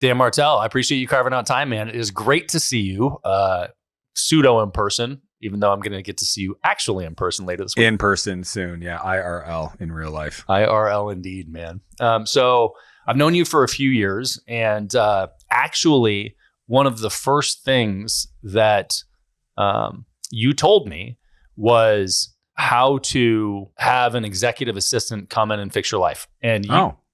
Dan Martell, I appreciate you carving out time, man. It is great to see you, pseudo in person, even though I'm going to get to see you actually in person later this week. In person soon, yeah. IRL in real life. IRL indeed, man. So I've known you for a few years, and actually, one of the first things that you told me was how to have an executive assistant come in and fix your life. And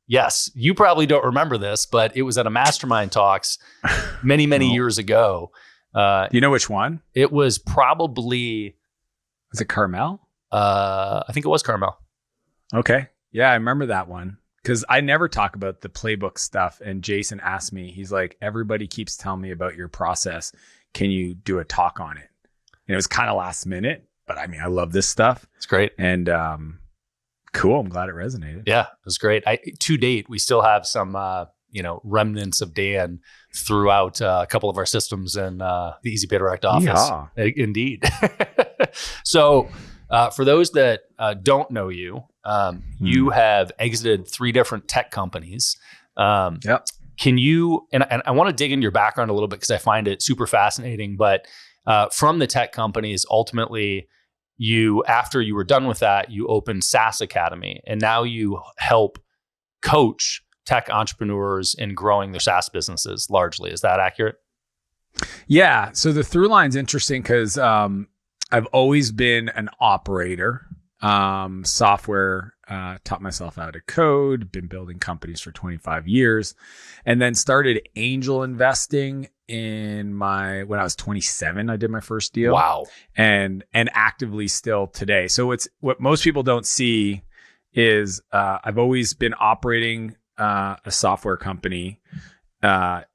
yes, you probably don't remember this, but it was at a mastermind talks many years ago. Do you know which one? It was probably... Was it Carmel? I think it was Carmel. Okay. Yeah, I remember that one. Because I never talk about the playbook stuff. And Jason asked me, he's like, everybody keeps telling me about your process. Can you do a talk on it? And it was kind of last minute, but I mean, I love this stuff. It's great. And cool. I'm glad it resonated. Yeah, it was great. To date, we still have some, remnants of Dan throughout a couple of our systems in the Easy Pay Direct office. Yeah. Indeed. So for those that don't know you, you have exited 3 different tech companies. Yep. Can you, and I want to dig into your background a little bit because I find it super fascinating, but from the tech companies, ultimately, after you were done with that, you opened SaaS Academy, and now you help coach tech entrepreneurs in growing their SaaS businesses largely. Is that accurate? Yeah. So the through line's interesting because I've always been an operator. Software, taught myself how to code, been building companies for 25 years, and then started angel investing when I was 27, I did my first deal. Wow. And actively still today. So what most people don't see is, I've always been operating, a software company,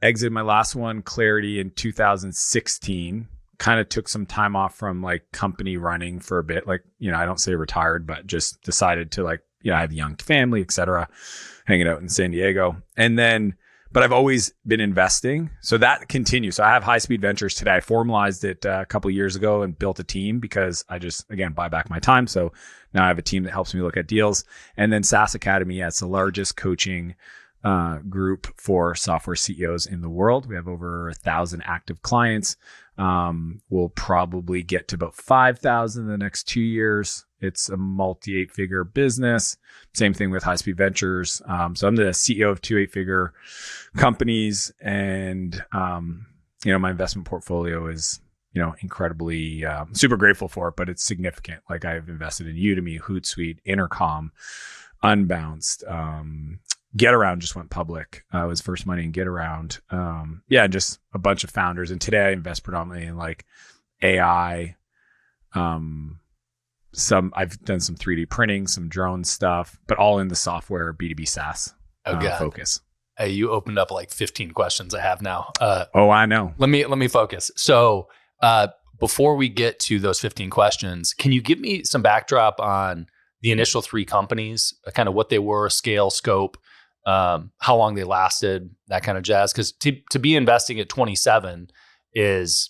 exited my last one, Clarity, in 2016. Kind of took some time off from like company running for a bit. Like, I don't say retired, but just decided to I have a young family, et cetera, hanging out in San Diego. And then, but I've always been investing. So that continues. So I have High Speed Ventures today. I formalized it a couple of years ago and built a team because I just, again, buy back my time. So now I have a team that helps me look at deals. And then SaaS Academy, it's the largest coaching group for software CEOs in the world. We have over 1,000 active clients. We'll probably get to about 5,000 in the next 2 years. It's a multi 8-figure business. Same thing with High Speed Ventures. So I'm the CEO of 2 8-figure companies, and my investment portfolio is incredibly super grateful for it, but it's significant. Like I've invested in Udemy, Hootsuite, Intercom, Unbounced. GetAround just went public. It was first money in GetAround. Just a bunch of founders. And today I invest predominantly in like AI. I've done some 3D printing, some drone stuff, but all in the software B2B SaaS focus. Hey, you opened up like 15 questions I have now. I know. Let me focus. So before we get to those 15 questions, can you give me some backdrop on the initial 3 companies, kind of what they were, scale, scope, how long they lasted, that kind of jazz? Because to be investing at 27 is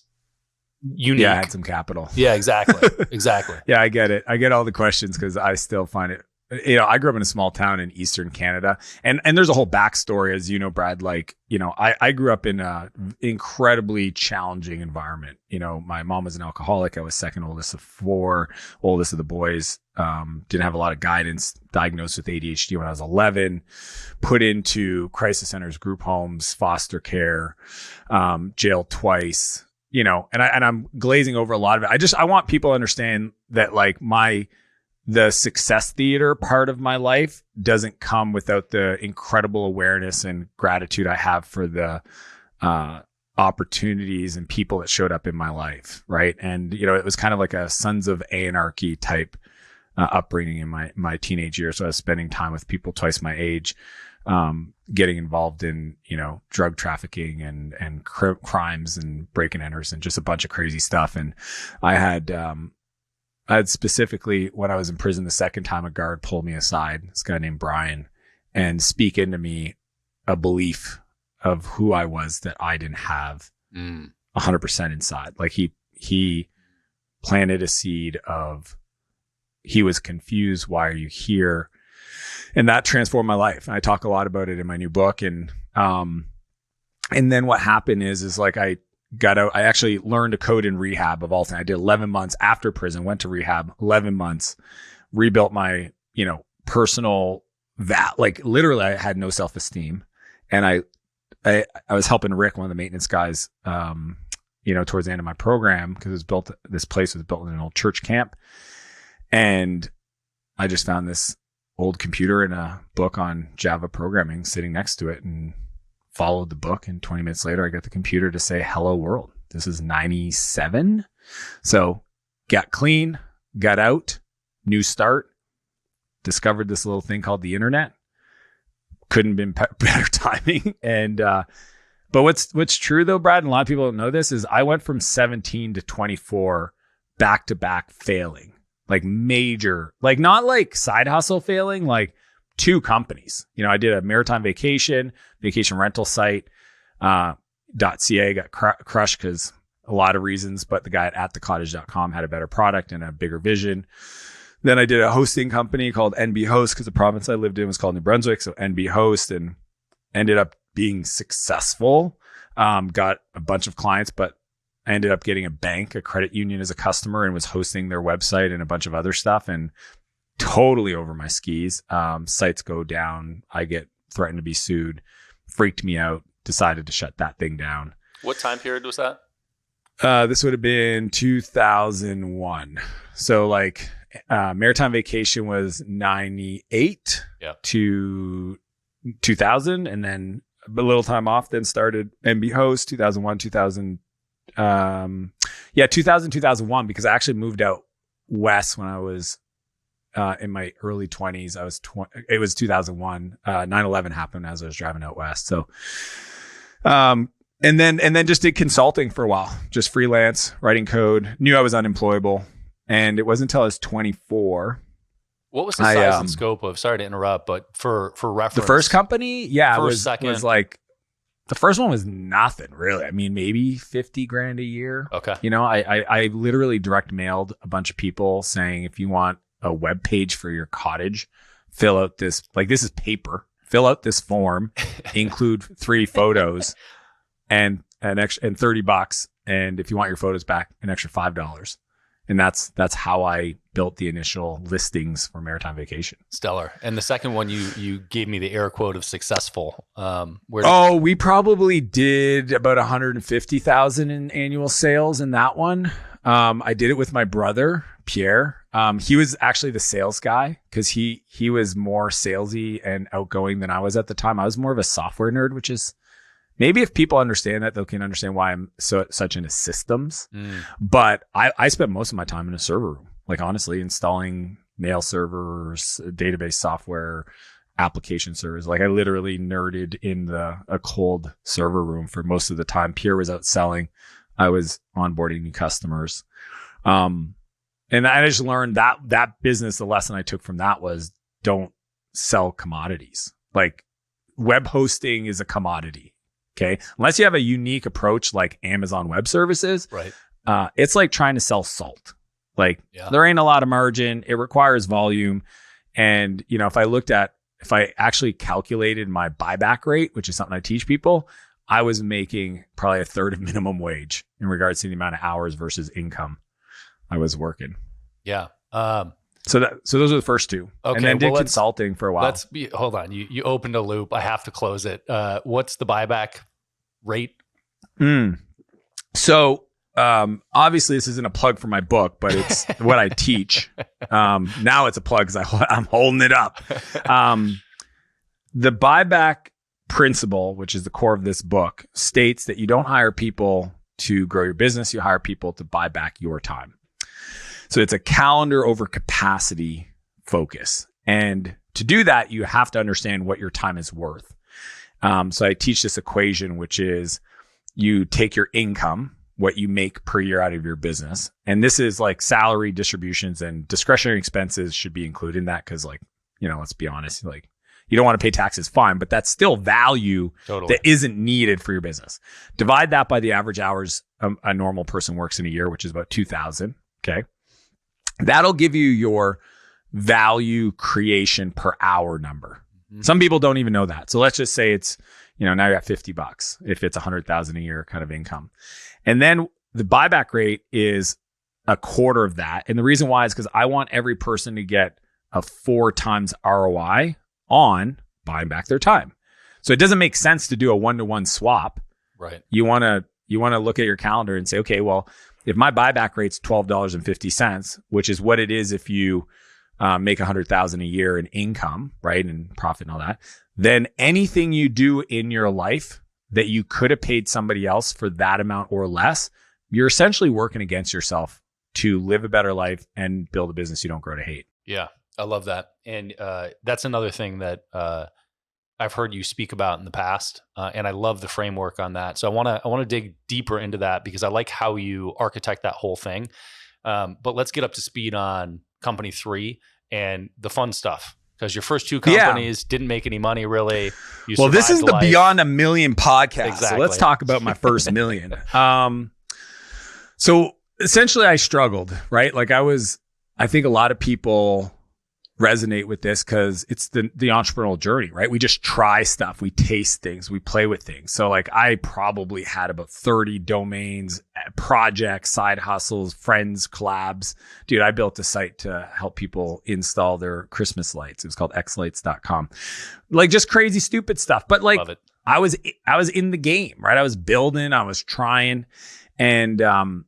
unique. Yeah, I had some capital. Yeah, exactly. Exactly. Yeah, I get it. I get all the questions because I still find it. I grew up in a small town in Eastern Canada, and there's a whole backstory, as you know, Brad. Like, I grew up in a incredibly challenging environment. My mom was an alcoholic. I was second oldest of 4, oldest of the boys. Didn't have a lot of guidance. Diagnosed with ADHD when I was 11. Put into crisis centers, group homes, foster care, jailed twice. And I'm glazing over a lot of it. I want people to understand that like the success theater part of my life doesn't come without the incredible awareness and gratitude I have for the opportunities and people that showed up in my life. Right. And, it was kind of like a Sons of Anarchy type upbringing in my teenage years. So I was spending time with people twice my age, getting involved in, drug trafficking and crimes and break and enters and just a bunch of crazy stuff. And I had specifically, when I was in prison the second time, a guard pulled me aside, this guy named Brian, and speak into me a belief of who I was that I didn't have 100% inside. Like he planted a seed of, he was confused. Why are you here? And that transformed my life. And I talk a lot about it in my new book. And And then what happened is like I got out. I actually learned to code in rehab of all things. I did 11 months after prison, went to rehab, 11 months, rebuilt my, personal like literally I had no self-esteem. And I was helping Rick, one of the maintenance guys, towards the end of my program, because this place was built in an old church camp. And I just found this old computer and a book on Java programming sitting next to it and followed the book. And 20 minutes later, I got the computer to say, hello world. This is 97. So got clean, got out, new start, discovered this little thing called the internet. Couldn't have been better timing. And, but what's true though, Brad, and a lot of people don't know this, is I went from 17 to 24 back to back failing, like major, like not like side hustle failing, like 2 companies. I did a maritime vacation rental site, .ca got crushed because a lot of reasons, but the guy at thecottage.com had a better product and a bigger vision. Then I did a hosting company called NB Host because the province I lived in was called New Brunswick. So NB Host, and ended up being successful. Got a bunch of clients, but I ended up getting a credit union as a customer, and was hosting their website and a bunch of other stuff, and totally over my skis. Sites go down. I get threatened to be sued, freaked me out, decided to shut that thing down. What time period was that? This would have been 2001. So like, Maritime Vacation was 98 to 2000, and then a little time off, then started NB Host 2001, 2000. 2001, because I actually moved out west when I was in my early 20s. It was 2001. 9/11 happened as I was driving out west. So, and then just did consulting for a while, just freelance, writing code. Knew I was unemployable. And it wasn't until I was 24. What was the size and scope of, sorry to interrupt, but for reference. The first company? Yeah. Second. Was like, the first one was nothing really. I mean, maybe 50 grand a year. Okay. I literally direct mailed a bunch of people saying, if you want a web page for your cottage, fill out this, like this is paper, fill out this form, include 3 photos and an extra, and $30. And if you want your photos back, an extra $5. And that's how I built the initial listings for Maritime Vacation. Stellar. And the second one, you gave me the air quote of successful. We probably did about 150,000 in annual sales in that one. I did it with my brother, Pierre. He was actually the sales guy because he was more salesy and outgoing than I was at the time. I was more of a software nerd, which is, maybe if people understand that, they can understand why I'm such into systems. But I spent most of my time in a server room, like honestly, installing mail servers, database software, application servers. Like I literally nerded in a cold server room for most of the time. Pierre was out selling. I was onboarding new customers. And I just learned that business, the lesson I took from that was, don't sell commodities. Like web hosting is a commodity. Okay. Unless you have a unique approach like Amazon Web Services, right? It's like trying to sell salt. Like there ain't a lot of margin. It requires volume. And, if I actually calculated my buyback rate, which is something I teach people, I was making probably a third of minimum wage in regards to the amount of hours versus income I was working. Yeah. So those are the first 2. Okay, and then did consulting for a while. Hold on. You opened a loop. I have to close it. What's the buyback rate? So obviously this isn't a plug for my book, but it's what I teach. Now it's a plug because I'm holding it up. The buyback principle, which is the core of this book, states that you don't hire people to grow your business. You hire people to buy back your time. So it's a calendar over capacity focus. And to do that, you have to understand what your time is worth. So I teach this equation, which is you take your income, what you make per year out of your business. And this is like salary distributions, and discretionary expenses should be included in that. Cause let's be honest, like you don't want to pay taxes, fine, but that's still value that isn't needed for your business. Divide that by the average hours a normal person works in a year, which is about 2,000. Okay. That'll give you your value creation per hour number. Some people don't even know that. So let's just say it's, now you're at $50 if it's 100,000 a year kind of income. And then the buyback rate is a quarter of that. And the reason why is because I want every person to get a 4 times ROI on buying back their time. So it doesn't make sense to do a 1-to-1 swap. Right. You want to look at your calendar and say, okay, well, if my buyback rate's $12.50, which is what it is if you make 100,000 a year in income, right, and profit and all that, then anything you do in your life that you could have paid somebody else for that amount or less, you're essentially working against yourself to live a better life and build a business you don't grow to hate. Yeah, I love that. And that's another thing that I've heard you speak about in the past, and I love the framework on that. So I want to dig deeper into that because I like how you architect that whole thing. But let's get up to speed on company 3 and the fun stuff, because your first 2 companies didn't make any money really. Well, this is the Beyond a Million podcast. Exactly. So let's talk about my first million. So essentially I struggled, right? Like I think a lot of people resonate with this because it's the entrepreneurial journey, right? We just try stuff, we taste things, we play with things. So like I probably had about 30 domains, projects, side hustles, friends, collabs. Dude, I built a site to help people install their Christmas lights. It was called xlights.com. Like just crazy, stupid stuff. But like I was in the game, right? I was building, I was trying. And I'm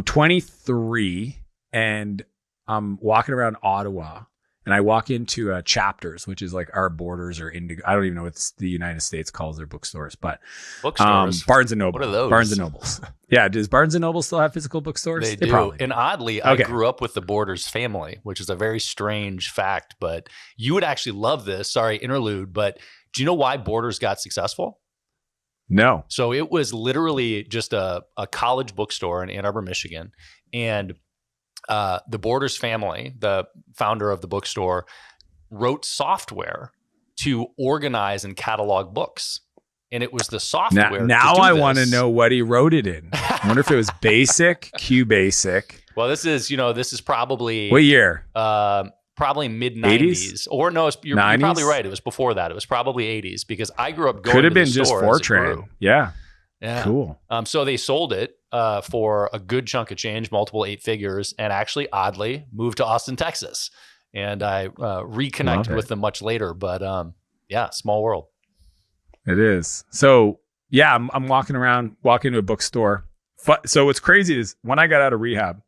23 and I'm walking around Ottawa. And I walk into Chapters, which is like our Borders or Indigo. I don't even know what the United States calls their bookstores, but bookstores. Barnes and Noble. What are those? Barnes and Nobles. Yeah, does Barnes and Noble still have physical bookstores? They do. Probably. And oddly, I grew up with the Borders family, which is a very strange fact. But you would actually love this. Sorry, interlude. But do you know why Borders got successful? No. So it was literally just a college bookstore in Ann Arbor, Michigan, and the Borders family, the founder of the bookstore, wrote software to organize and catalog books. And it was the software. Now I want to know what he wrote it in. I wonder if it was Basic, QBasic. Well, this is probably what year? Probably mid 90s. Or no, you're probably right. It was before that. It was probably 80s because I grew up going Could have to been the just store Fortran. Yeah. Cool. So they sold it for a good chunk of change, multiple 8 figures, and actually, oddly, moved to Austin, Texas. And I reconnected with them much later. But small world. It is. So yeah, I'm walking to a bookstore. So what's crazy is when I got out of rehab,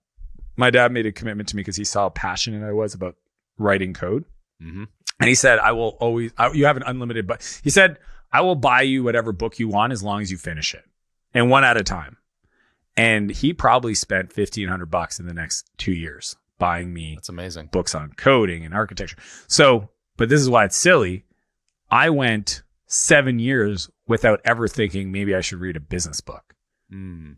my dad made a commitment to me because he saw how passionate I was about writing code. Mm-hmm. And he said, you have an unlimited, but he said, I will buy you whatever book you want as long as you finish it, and one at a time. And he probably spent $1,500 in the next 2 years buying me That's amazing. Books on coding and architecture. So, but this is why it's silly. I went 7 years without ever thinking maybe I should read a business book. Isn't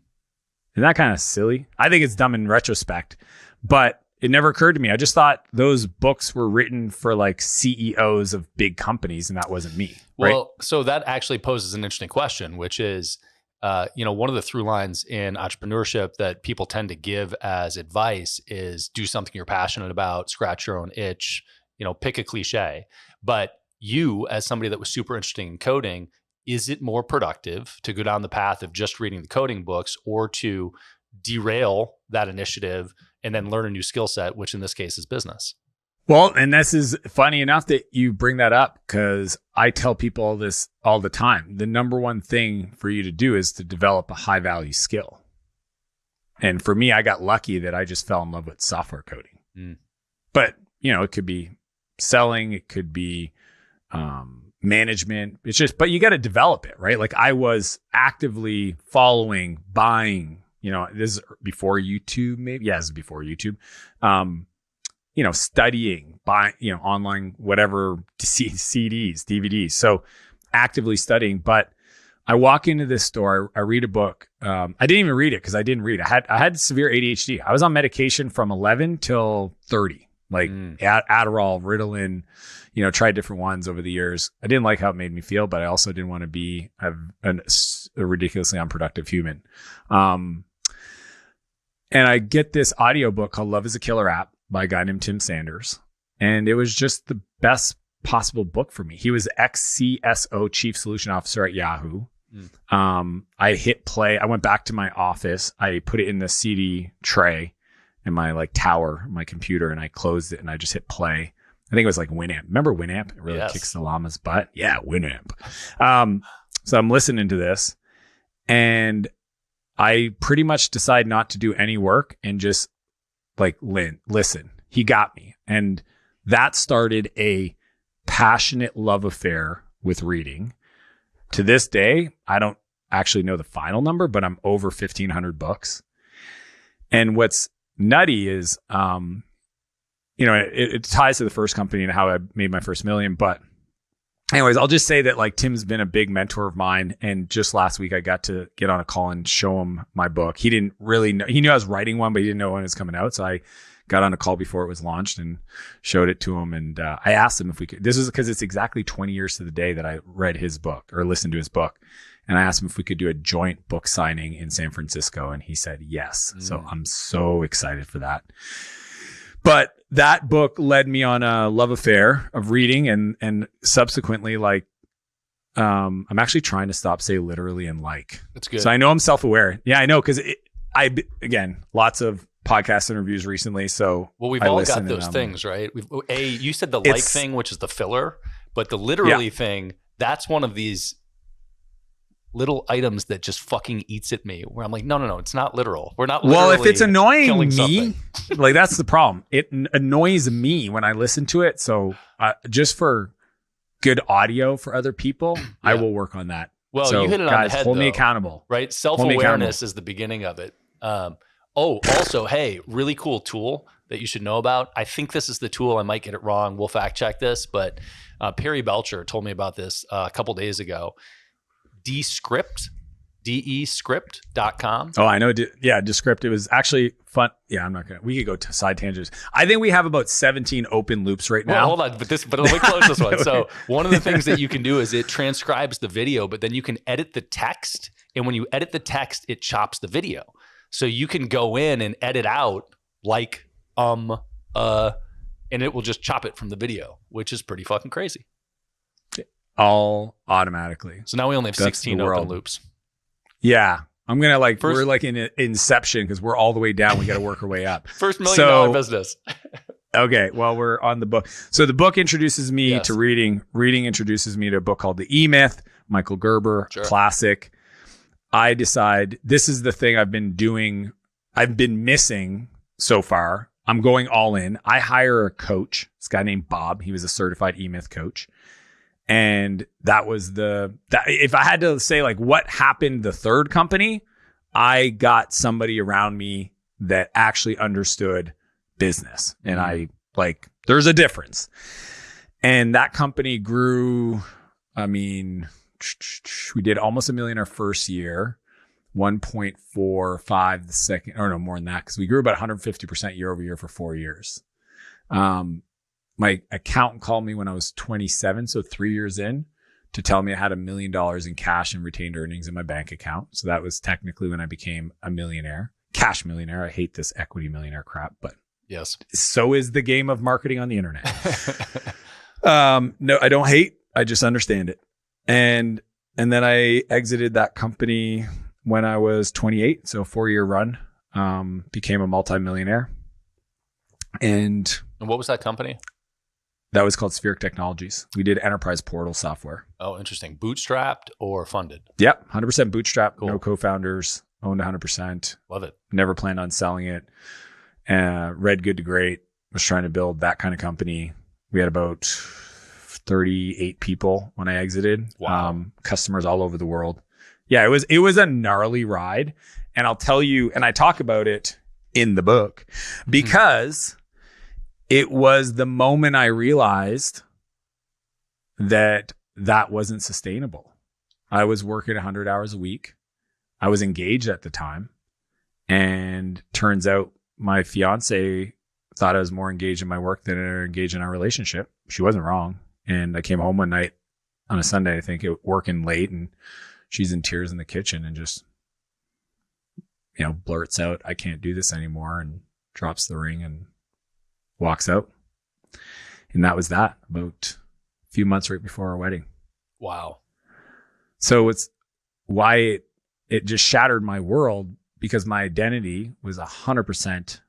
that kind of silly? I think it's dumb in retrospect, but it never occurred to me. I just thought those books were written for like CEOs of big companies, and that wasn't me. Right? Well, so that actually poses an interesting question, which is, one of the through lines in entrepreneurship that people tend to give as advice is do something you're passionate about, scratch your own itch, pick a cliche. But you, as somebody that was super interested in coding, is it more productive to go down the path of just reading the coding books or to derail that initiative and then learn a new skill set, which in this case is business? Well, and this is funny enough that you bring that up because I tell people this all the time. The number one thing for you to do is to develop a high value skill. And for me, I got lucky that I just fell in love with software coding. But, it could be selling, it could be management. It's just, but you got to develop it, right? Like I was actively following, buying, this is before YouTube, maybe. Yeah, this is before YouTube. Studying, buying, online, whatever, CDs, DVDs. So actively studying. But I walk into this store, I read a book. I didn't even read it because I didn't read. I had severe ADHD. I was on medication from 11 till 30, like Adderall, Ritalin, tried different ones over the years. I didn't like how it made me feel, but I also didn't want to be a ridiculously unproductive human. And I get this audiobook called Love is a Killer App by a guy named Tim Sanders. And it was just the best possible book for me. He was ex-CSO, Chief Solution Officer at Yahoo. I hit play. I went back to my office. I put it in the CD tray in my like tower, my computer, and I closed it and I just hit play. I think it was like Winamp. Remember Winamp? It really kicks the llama's butt. Yeah, Winamp. So I'm listening to this and I pretty much decide not to do any work and just like listen. He got me. And that started a passionate love affair with reading. To this day, I don't actually know the final number, but I'm over 1,500 books. And what's nutty is, it ties to the first company and how I made my first million. But anyways, I'll just say that like Tim's been a big mentor of mine. And just last week, I got to get on a call and show him my book. He didn't really know. He knew I was writing one, but he didn't know when it was coming out. So I got on a call before it was launched and showed it to him. And I asked him if we could, this is because it's exactly 20 years to the day that I read his book or listened to his book. And I asked him if we could do a joint book signing in San Francisco. And he said yes. So I'm so excited for that. But that book led me on a love affair of reading and subsequently like, I'm actually trying to stop say literally and like. That's good. So I know I'm self-aware. Yeah, I know. Cause again, lots of podcast interviews recently. So we've all got those things, right? You said the like thing, which is the filler, but the literally thing, that's one of these little items that just fucking eats at me where I'm like, no, it's not literal. We're not literally well, if it's annoying me, like that's the problem. It annoys me when I listen to it. So just for good audio for other people, I will work on that. Well, so, you hit it guys, on the head, hold me accountable. Right? Self-awareness is the beginning of it. Also, hey, really cool tool that you should know about. I think this is the tool. I might get it wrong. We'll fact check this, but Perry Belcher told me about this a couple days ago. Descript, descript.com. Oh, I know. Descript. It was actually fun. Yeah, we could go to side tangents. I think we have about 17 open loops right now. Well, hold on, but let me close this one. So one of the things that you can do is it transcribes the video, but then you can edit the text. And when you edit the text, it chops the video. So you can go in and edit out like, and it will just chop it from the video, which is pretty fucking crazy. All automatically. So now we only have 16 open loops. Yeah. I'm going to we're like in Inception because we're all the way down. We got to work our way up. First $1 million business. Okay. Well, we're on the book. So the book introduces me to reading. Reading introduces me to a book called The E-Myth, Michael Gerber, classic. I decide this is the thing I've been missing so far. I'm going all in. I hire a coach, this guy named Bob. He was a certified E-Myth coach. And that was if I had to say like what happened the third company, I got somebody around me that actually understood business. And there's a difference. And that company grew, we did almost $1 million our first year, 1.45 the second, or no, more than that, because we grew about 150% year over year for 4 years. My accountant called me when I was 27, so 3 years in, to tell me I had $1 million in cash and retained earnings in my bank account. So that was technically when I became a millionaire, cash millionaire. I hate this equity millionaire crap, but yes, so is the game of marketing on the internet. No, I don't hate. I just understand it. And then I exited that company when I was 28. So 4-year run, became a multimillionaire. And what was that company? That was called Spheric Technologies. We did enterprise portal software. Oh, interesting. Bootstrapped or funded? Yep. 100% bootstrapped. Cool. No co-founders. Owned 100%. Love it. Never planned on selling it. Read good to great. Was trying to build that kind of company. We had about 38 people when I exited. Wow. Customers all over the world. Yeah, it was a gnarly ride. And I'll tell you, and I talk about it in the book because it was the moment I realized that wasn't sustainable. I was working 100 hours a week. I was engaged at the time. And turns out my fiance thought I was more engaged in my work than engaged in our relationship. She wasn't wrong. And I came home one night on a Sunday, I think, working late, and she's in tears in the kitchen and just, blurts out, "I can't do this anymore," and drops the ring and walks out. And that was that, about few months right before our wedding. Wow. So it's why it just shattered my world, because my identity was 100%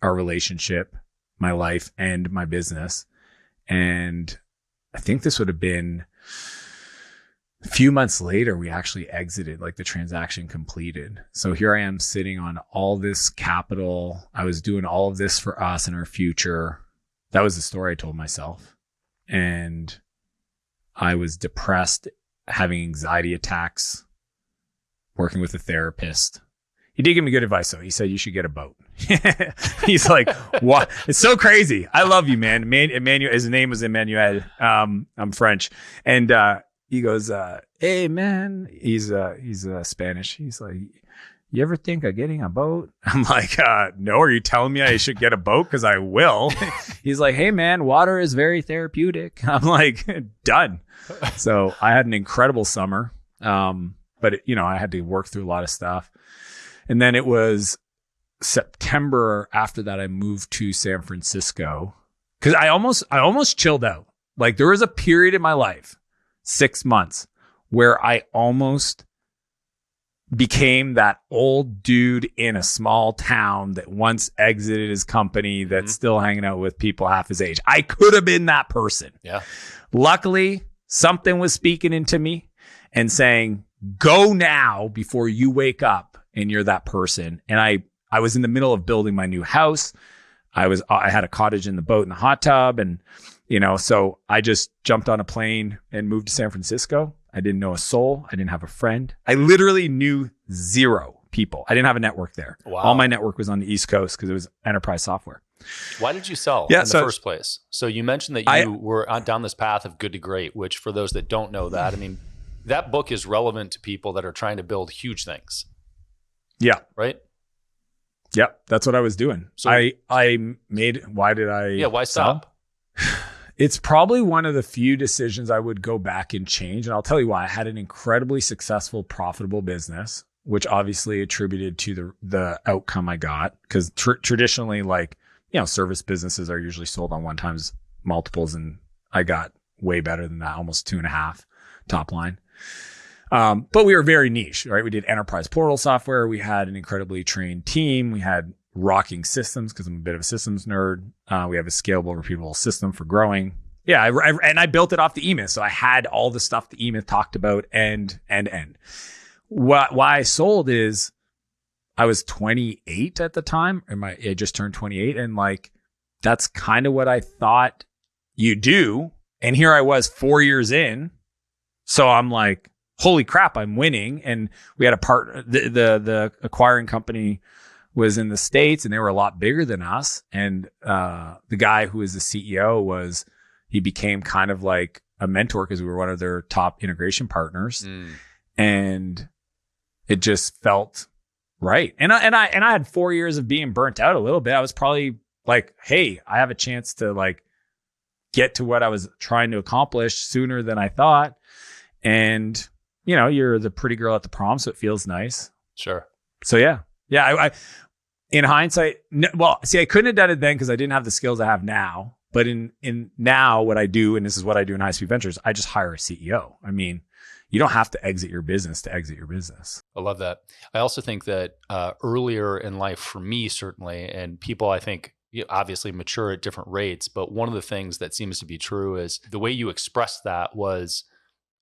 our relationship, my life, and my business. And I think this would have been a few months later, we actually exited, like the transaction completed. So here I am sitting on all this capital. I was doing all of this for us and our future. That was the story I told myself. And I was depressed, having anxiety attacks, working with a therapist. He did give me good advice though. He said, you should get a boat. He's like, what? It's so crazy. I love you, man. Emmanuel, his name was Emmanuel. I'm French. And, he goes, hey man, he's Spanish. He's like, you ever think of getting a boat? I'm like, no, are you telling me I should get a boat? Cause I will. He's like, hey man, water is very therapeutic. I'm like, done. So I had an incredible summer. But I had to work through a lot of stuff. And then it was September after that, I moved to San Francisco because I almost chilled out. Like there was a period in my life, 6 months, where I almost became that old dude in a small town that once exited his company that's still hanging out with people half his age. I could have been that person. Yeah. Luckily, something was speaking into me and saying, go now before you wake up and you're that person. And I was in the middle of building my new house. I had a cottage in the boat and the hot tub. And, so I just jumped on a plane and moved to San Francisco. I didn't know a soul. I didn't have a friend. I literally knew 0 people. I didn't have a network there. Wow. All my network was on the East Coast because it was enterprise software. Why did you sell in the first place? So you mentioned that you were down this path of good to great, which for those that don't know that, I mean, that book is relevant to people that are trying to build huge things. Yeah. Right? Yeah. That's what I was doing. So why stop? It's probably one of the few decisions I would go back and change. And I'll tell you why. I had an incredibly successful, profitable business, which obviously attributed to the outcome I got. Because traditionally, service businesses are usually sold on 1 times multiples. And I got way better than that, almost 2.5 top line. But we were very niche, right? We did enterprise portal software. We had an incredibly trained team. We had rocking systems because I'm a bit of a systems nerd. We have a scalable, repeatable system for growing. Yeah. And I built it off the E-Myth. So I had all the stuff the E-Myth talked about end. Why I sold is I was 28 at the time. I just turned 28. And that's kind of what I thought you do. And here I was 4 years in. So I'm like, holy crap, I'm winning. And we had a partner, the acquiring company was in the States and they were a lot bigger than us. And the guy who was the CEO he became kind of like a mentor because we were one of their top integration partners. And it just felt right. And I had 4 years of being burnt out a little bit. I was probably like, hey, I have a chance to get to what I was trying to accomplish sooner than I thought. And, you're the pretty girl at the prom, so it feels nice. Sure. So yeah. I in hindsight, I couldn't have done it then because I didn't have the skills I have now. But in now what I do, and this is what I do in High Speed Ventures, I just hire a CEO. I mean, you don't have to exit your business to exit your business. I love that. I also think that earlier in life, for me certainly, and people I think obviously mature at different rates, but one of the things that seems to be true is the way you expressed that was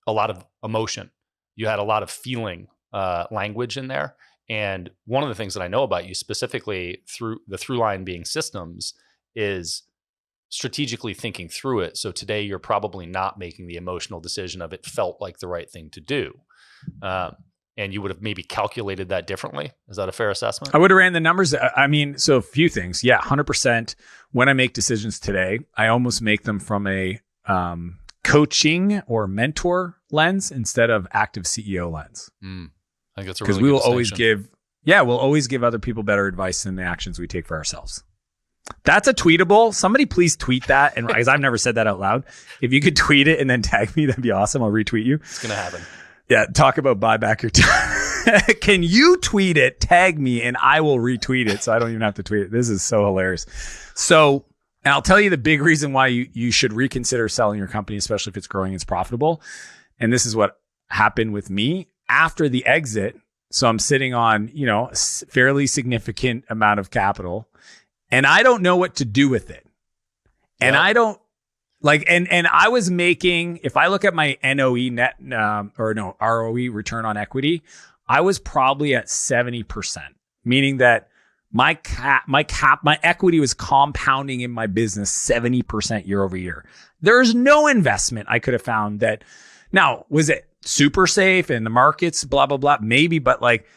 a lot of emotion. You had a lot of feeling language in there. And one of the things that I know about you specifically through the through line being systems is strategically thinking through it. So today you're probably not making the emotional decision of it felt like the right thing to do. And you would have maybe calculated that differently. Is that a fair assessment? I would have ran the numbers. I mean, so a few things. Yeah, 100%. When I make decisions today, I almost make them from a coaching or mentor lens instead of active CEO lens. I think that's a really good distinction. Because we'll always give other people better advice than the actions we take for ourselves. That's a tweetable. Somebody please tweet that. And because I've never said that out loud. If you could tweet it and then tag me, that'd be awesome. I'll retweet you. It's going to happen. Yeah. Talk about buyback your time. Can you tweet it, tag me, and I will retweet it so I don't even have to tweet it. This is so hilarious. So And I'll tell you the big reason why you should reconsider selling your company, especially if it's growing and it's profitable. And this is what happened with me after the exit. So I'm sitting on, a fairly significant amount of capital, and I don't know what to do with it. And I don't and I was making, if I look at my ROE, return on equity, I was probably at 70%, meaning that my equity was compounding in my business 70% year over year. There's no investment I could have found that. Now, was it super safe and the markets, blah, blah, blah? Maybe, but like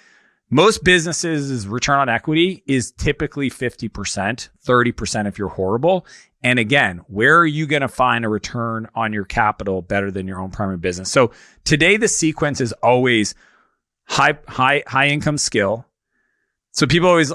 most businesses' return on equity is typically 50%, 30% if you're horrible. And again, where are you going to find a return on your capital better than your own primary business? So today the sequence is always high income skill. So people always,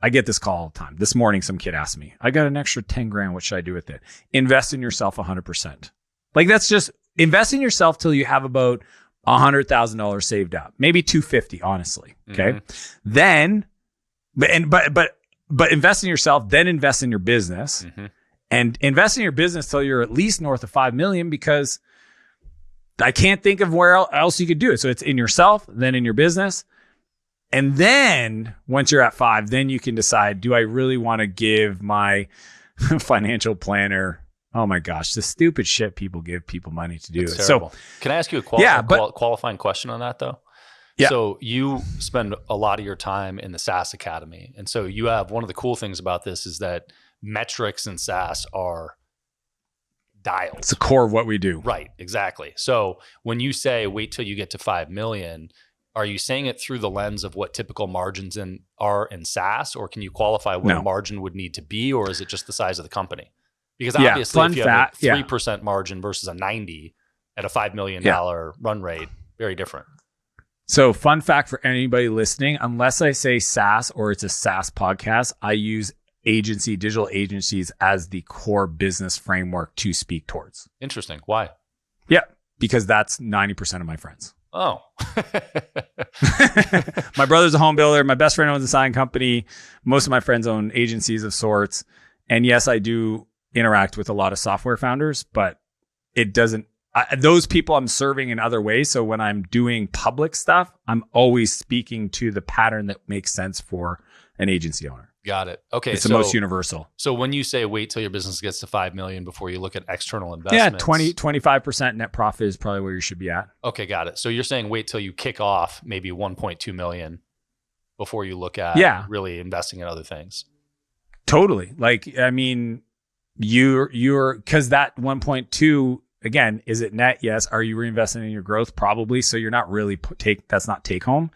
I get this call all the time. This morning, some kid asked me, I got an extra 10 grand. What should I do with it? Invest in yourself 100%. Like that's just invest in yourself till you have about $100,000 saved up, maybe 250, honestly. Okay. Then, but invest in yourself, then invest in your business and invest in your business till you're at least north of 5 million, because I can't think of where else you could do it. So it's in yourself, then in your business. And then once you're at 5, then you can decide, do I really want to give my financial planner, oh my gosh, the stupid shit people give people money to do. So can I ask you a qualifying question on that though? Yeah. So you spend a lot of your time in the SaaS Academy. And so you have, one of the cool things about this is that metrics in SaaS are dialed. It's the core of what we do. Right, exactly. So when you say wait till you get to 5 million, are you saying it through the lens of what typical margins are in SaaS, or can you qualify what a margin would need to be, or is it just the size of the company? Because obviously if you have a 3% margin versus a 90 at a $5 million run rate, very different. So fun fact for anybody listening, unless I say SaaS or it's a SaaS podcast, I use digital agencies as the core business framework to speak towards. Interesting. Why? Yeah, because that's 90% of my friends. Oh. My brother's a home builder. My best friend owns a sign company. Most of my friends own agencies of sorts. And yes, I do interact with a lot of software founders, but it doesn't, those people I'm serving in other ways. So when I'm doing public stuff, I'm always speaking to the pattern that makes sense for an agency owner. Got it. Okay. It's the most universal. So when you say wait till your business gets to 5 million before you look at external investments. Yeah, 25% net profit is probably where you should be at. Okay, got it. So you're saying wait till you kick off maybe 1.2 million before you look at really investing in other things. Totally. Like, I mean, you're because that 1.2, again, is it net? Yes. Are you reinvesting in your growth? Probably. So you're not really that's not take home.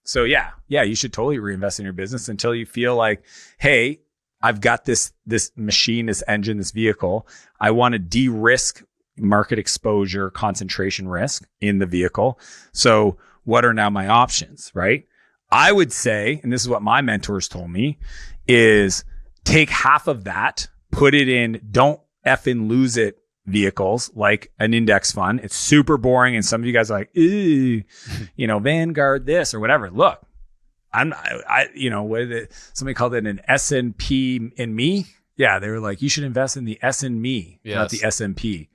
So yeah, you should totally reinvest in your business until you feel like, hey, I've got this machine, this engine, this vehicle. I want to de-risk market exposure, concentration risk in the vehicle. So what are now my options, right? I would say, and this is what my mentors told me, is take half of that, put it in, don't effing lose it vehicles like an index fund. It's super boring. And some of you guys are like, ooh, Vanguard this or whatever. Look, somebody called it an S&P in me. Yeah. They were like, you should invest in the S and me, not the S&P,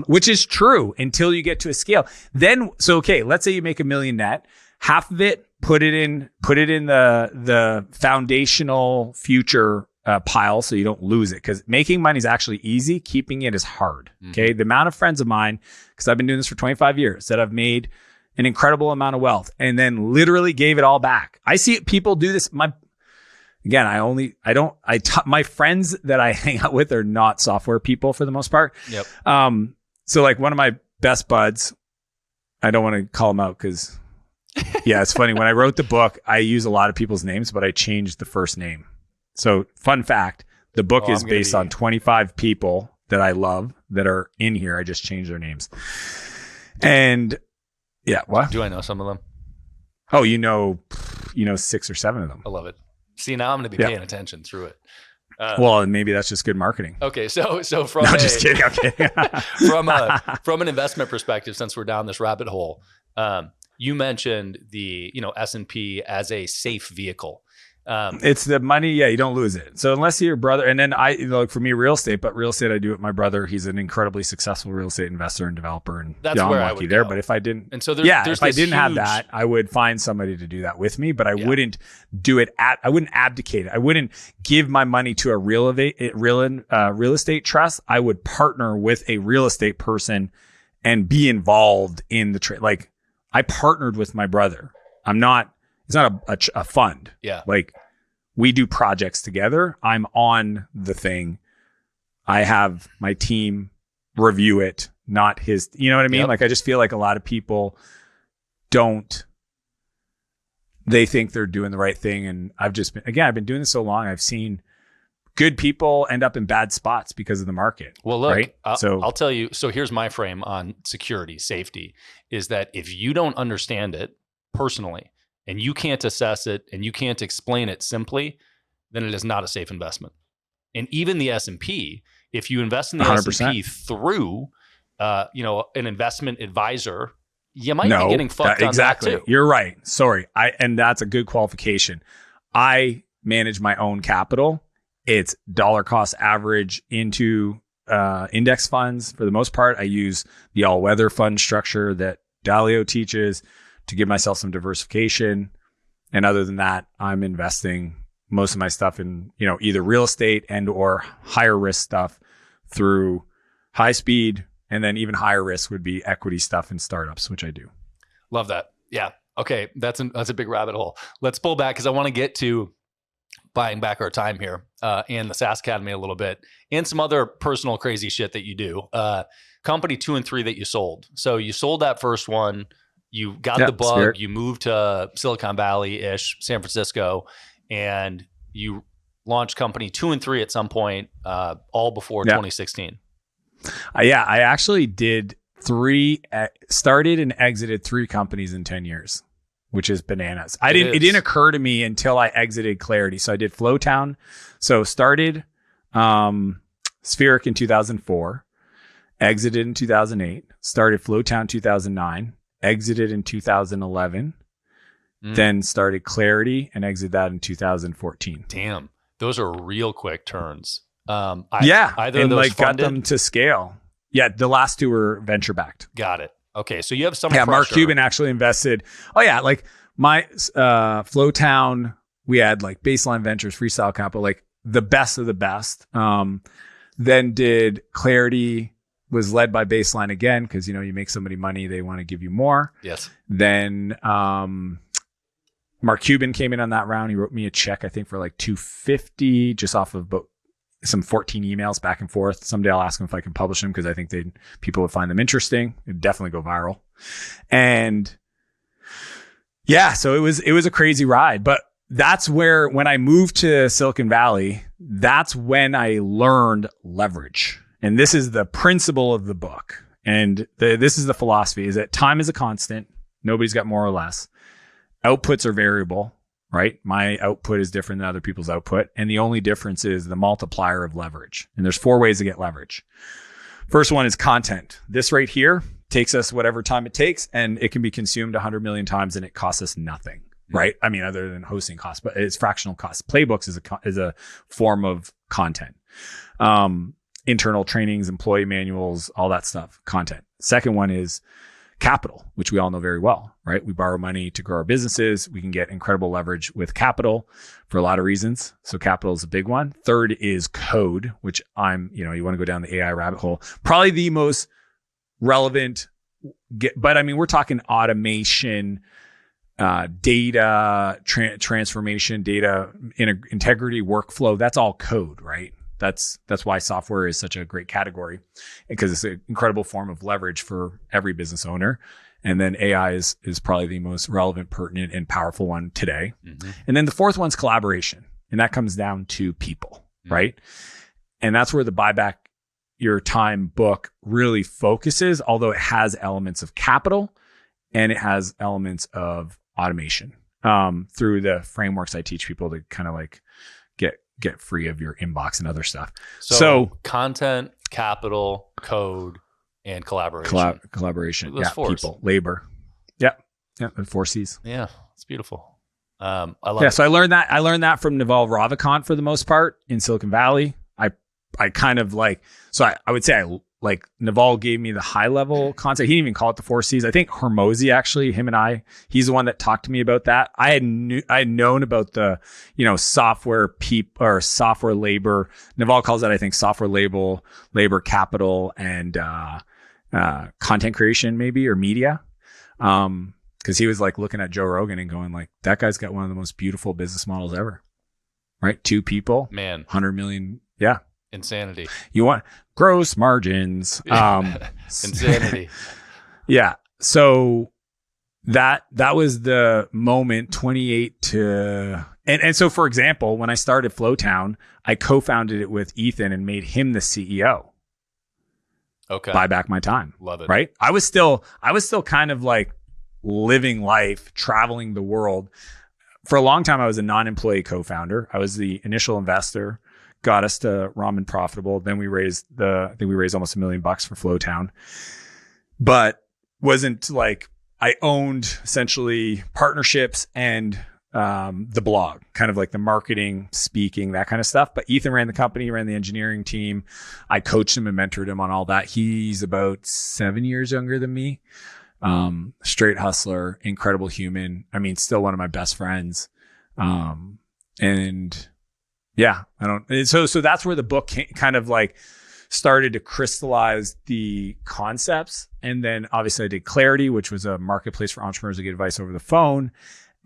which is true until you get to a scale. Then, okay, let's say you make $1 million net, half of it, put it in the foundational future pile so you don't lose it, because making money is actually easy. Keeping it is hard. Okay. The amount of friends of mine, because I've been doing this for 25 years, that have made an incredible amount of wealth and then literally gave it all back. I see people do this. My friends that I hang out with are not software people for the most part. Yep. So like one of my best buds, I don't want to call him out because it's funny. When I wrote the book, I use a lot of people's names, but I changed the first name. So fun fact, the book is based on 25 people that I love that are in here. I just changed their names. And what? Do I know some of them? Oh, 6 or 7 of them. I love it. See, now I'm going to be paying attention through it. Well, maybe that's just good marketing. Okay. So from just kidding. Okay. from an investment perspective, since we're down this rabbit hole, you mentioned the, S&P as a safe vehicle. It's the money. Yeah, you don't lose it. So unless you're your brother, and then for me, real estate, but real estate, I do it with my brother. He's an incredibly successul real estate investor and developer. And that's where I would there. go. But if I didn't, and so if I didn't have that, I would find somebody to do that with me, but I wouldn't do it I wouldn't abdicate it. I wouldn't give my money to a real estate trust. I would partner with a real estate person and be involved in the trade. Like I partnered with my brother. It's not a fund. Yeah. Like we do projects together. I'm on the thing. I have my team review it, not his, you know what I mean? Yep. Like I just feel like a lot of people they think they're doing the right thing. And I've been doing this so long. I've seen good people end up in bad spots because of the market. Well, look, right? I'll tell you. So here's my frame on security, safety, is that if you don't understand it personally and you can't assess it and you can't explain it simply, then it is not a safe investment. And even the S&P, if you invest in the 100%. S&P through, an investment advisor, you might be getting fucked on that too. You're right. Sorry. And that's a good qualification. I manage my own capital. It's dollar cost average into index funds. For the most part, I use the all-weather fund structure that Dalio teaches to give myself some diversification. And other than that, I'm investing most of my stuff in, either real estate and or higher risk stuff through high speed. And then even higher risk would be equity stuff in startups, which I do. Love that. Yeah. Okay. That's a big rabbit hole. Let's pull back because I want to get to buying back our time here and the SaaS Academy a little bit and some other personal crazy shit that you do. Company 2 and 3 that you sold. So you sold that first one. You got the bug. Spirit. You moved to Silicon Valley-ish, San Francisco, and you launched company 2 and 3 at some point, all before 2016. I actually did started and exited 3 companies in 10 years, which is bananas. It didn't occur to me until I exited Clarity. So I did Flowtown. So started Spheric in 2004, exited in 2008, started Flowtown 2009, exited in 2011, then started Clarity and exited that in 2014. Damn. Those are real quick turns. Either of those got funded? them to scale. Yeah, the last 2 were venture backed. Got it. Okay, so you have some. Yeah, pressure. Mark Cuban actually invested. Oh yeah, like my Flowtown, we had like Baseline Ventures, Freestyle Capital, like the best of the best. Then did Clarity, was led by Baseline again because you make somebody money, they want to give you more. Yes. Then Mark Cuban came in on that round. He wrote me a check, I think, for like $250 just off of some 14 emails back and forth. Someday I'll ask him if I can publish them because I think people would find them interesting. It'd definitely go viral. And yeah, so it was a crazy ride. But that's where, when I moved to Silicon Valley, that's when I learned leverage. And this is the principle of the book. And this is the philosophy, is that time is a constant. Nobody's got more or less. Outputs are variable. Right? My output is different than other people's output. And the only difference is the multiplier of leverage. And there's 4 ways to get leverage. First one is content. This right here takes us whatever time it takes, and it can be consumed 100 million times and it costs us nothing. Right? I mean, other than hosting costs, but it's fractional costs. Playbooks is a form of content. Internal trainings, employee manuals, all that stuff, content. Second one is capital, which we all know very well, right? We borrow money to grow our businesses. We can get incredible leverage with capital for a lot of reasons. So capital is a big one. Third is code, which you want to go down the AI rabbit hole. Probably the most relevant, but I mean, we're talking automation, data transformation, data integrity, workflow. That's all code, right? That's why software is such a great category, because it's an incredible form of leverage for every business owner. And then AI is probably the most relevant, pertinent, and powerful one today. Mm-hmm. And then the fourth one's collaboration. And that comes down to people, right? And that's where the Buyback Your Time book really focuses, although it has elements of capital and it has elements of automation through the frameworks I teach people to kind of like get free of your inbox and other stuff. So content, capital, code, and collaboration. Collaboration. Those 4s. People, labor. Yeah. The 4 C's. Yeah. It's beautiful. I love Yeah. it. So I learned that from Naval Ravikant for the most part in Silicon Valley. I kind of like, so I would say Naval gave me the high level concept. He didn't even call it the 4 C's. I think Hormozy, actually, he's the one that talked to me about that. I had known about the, software software labor. Naval calls that, I think, software labor capital and content creation, maybe, or media. Because he was like looking at Joe Rogan and going like, that guy's got one of the most beautiful business models ever. Right? 2 people, Man, 100 million. Yeah. insanity. You want gross margins. Insanity. Yeah. So that was the moment, 28 to, and so for example, when I started Flowtown, I co-founded it with Ethan and made him the CEO. Okay. Buy back my time. Love it. Right. I was still kind of like living life, traveling the world. For a long time, I was a non-employee co-founder. I was the initial investor, got us to ramen profitable. Then I think we raised almost $1 million for Flowtown, but wasn't like, I owned essentially partnerships and the blog, kind of like the marketing, speaking, that kind of stuff. But Ethan ran the company, ran the engineering team. I coached him and mentored him on all that. He's about 7 years younger than me. Straight hustler, incredible human. I mean, still one of my best friends. And yeah, so that's where the book kind of like started to crystallize the concepts. And then obviously I did Clarity, which was a marketplace for entrepreneurs to get advice over the phone.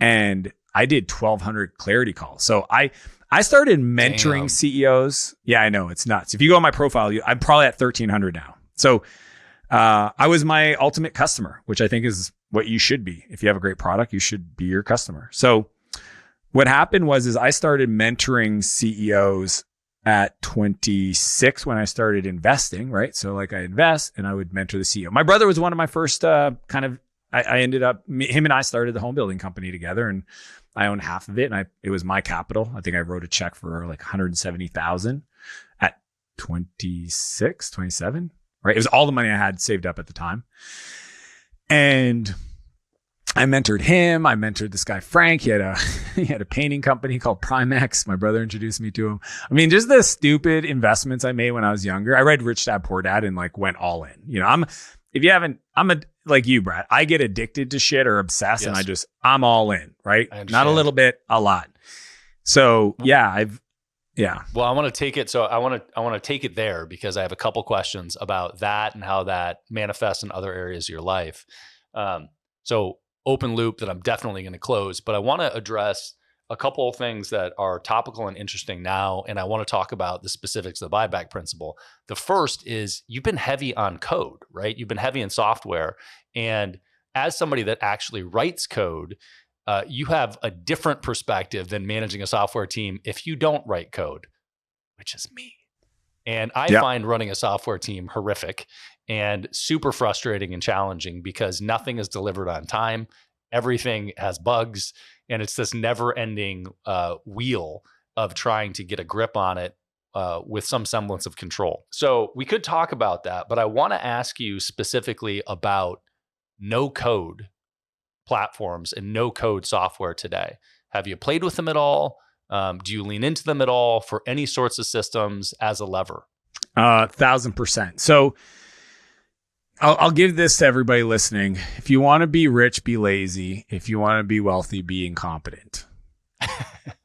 And I did 1,200 Clarity calls. So I started mentoring Damn. CEOs. Yeah, I know, it's nuts. If you go on my profile, I'm probably at 1,300 now. So I was my ultimate customer, which I think is what you should be. If you have a great product, you should be your customer. So what happened was I started mentoring CEOs at 26 when I started investing, right? So like I invest and I would mentor the CEO. My brother was one of my first I ended up, him and I started the home building company together, and I owned half of it, and it was my capital. I think I wrote a check for like 170,000 at 26, 27. Right. It was all the money I had saved up at the time. And I mentored him. I mentored this guy, Frank. He had a painting company called Primex. My brother introduced me to him. I mean, just the stupid investments I made when I was younger. I read Rich Dad Poor Dad and like went all in. I'm like you, Brad. I get addicted to shit or obsessed, and I'm all in, right? Not a little bit, a lot. So yeah, Well, I want to take it. So I want to take it there because I have a couple questions about that and how that manifests in other areas of your life. So open loop that I'm definitely going to close, but I want to address a couple of things that are topical and interesting now. And I want to talk about the specifics of the buyback principle. The first is you've been heavy on code, right? You've been heavy in software. And as somebody that actually writes code, you have a different perspective than managing a software team if you don't write code, which is me. And I find running a software team horrific and super frustrating and challenging because nothing is delivered on time. Everything has bugs, and it's this never-ending wheel of trying to get a grip on it with some semblance of control. So we could talk about that, but I want to ask you specifically about no-code platforms and no-code software today. Have you played with them at all? Do you lean into them at all for any sorts of systems as a lever? 1,000%. So I'll give this to everybody listening. If you want to be rich, be lazy. If you want to be wealthy, be incompetent.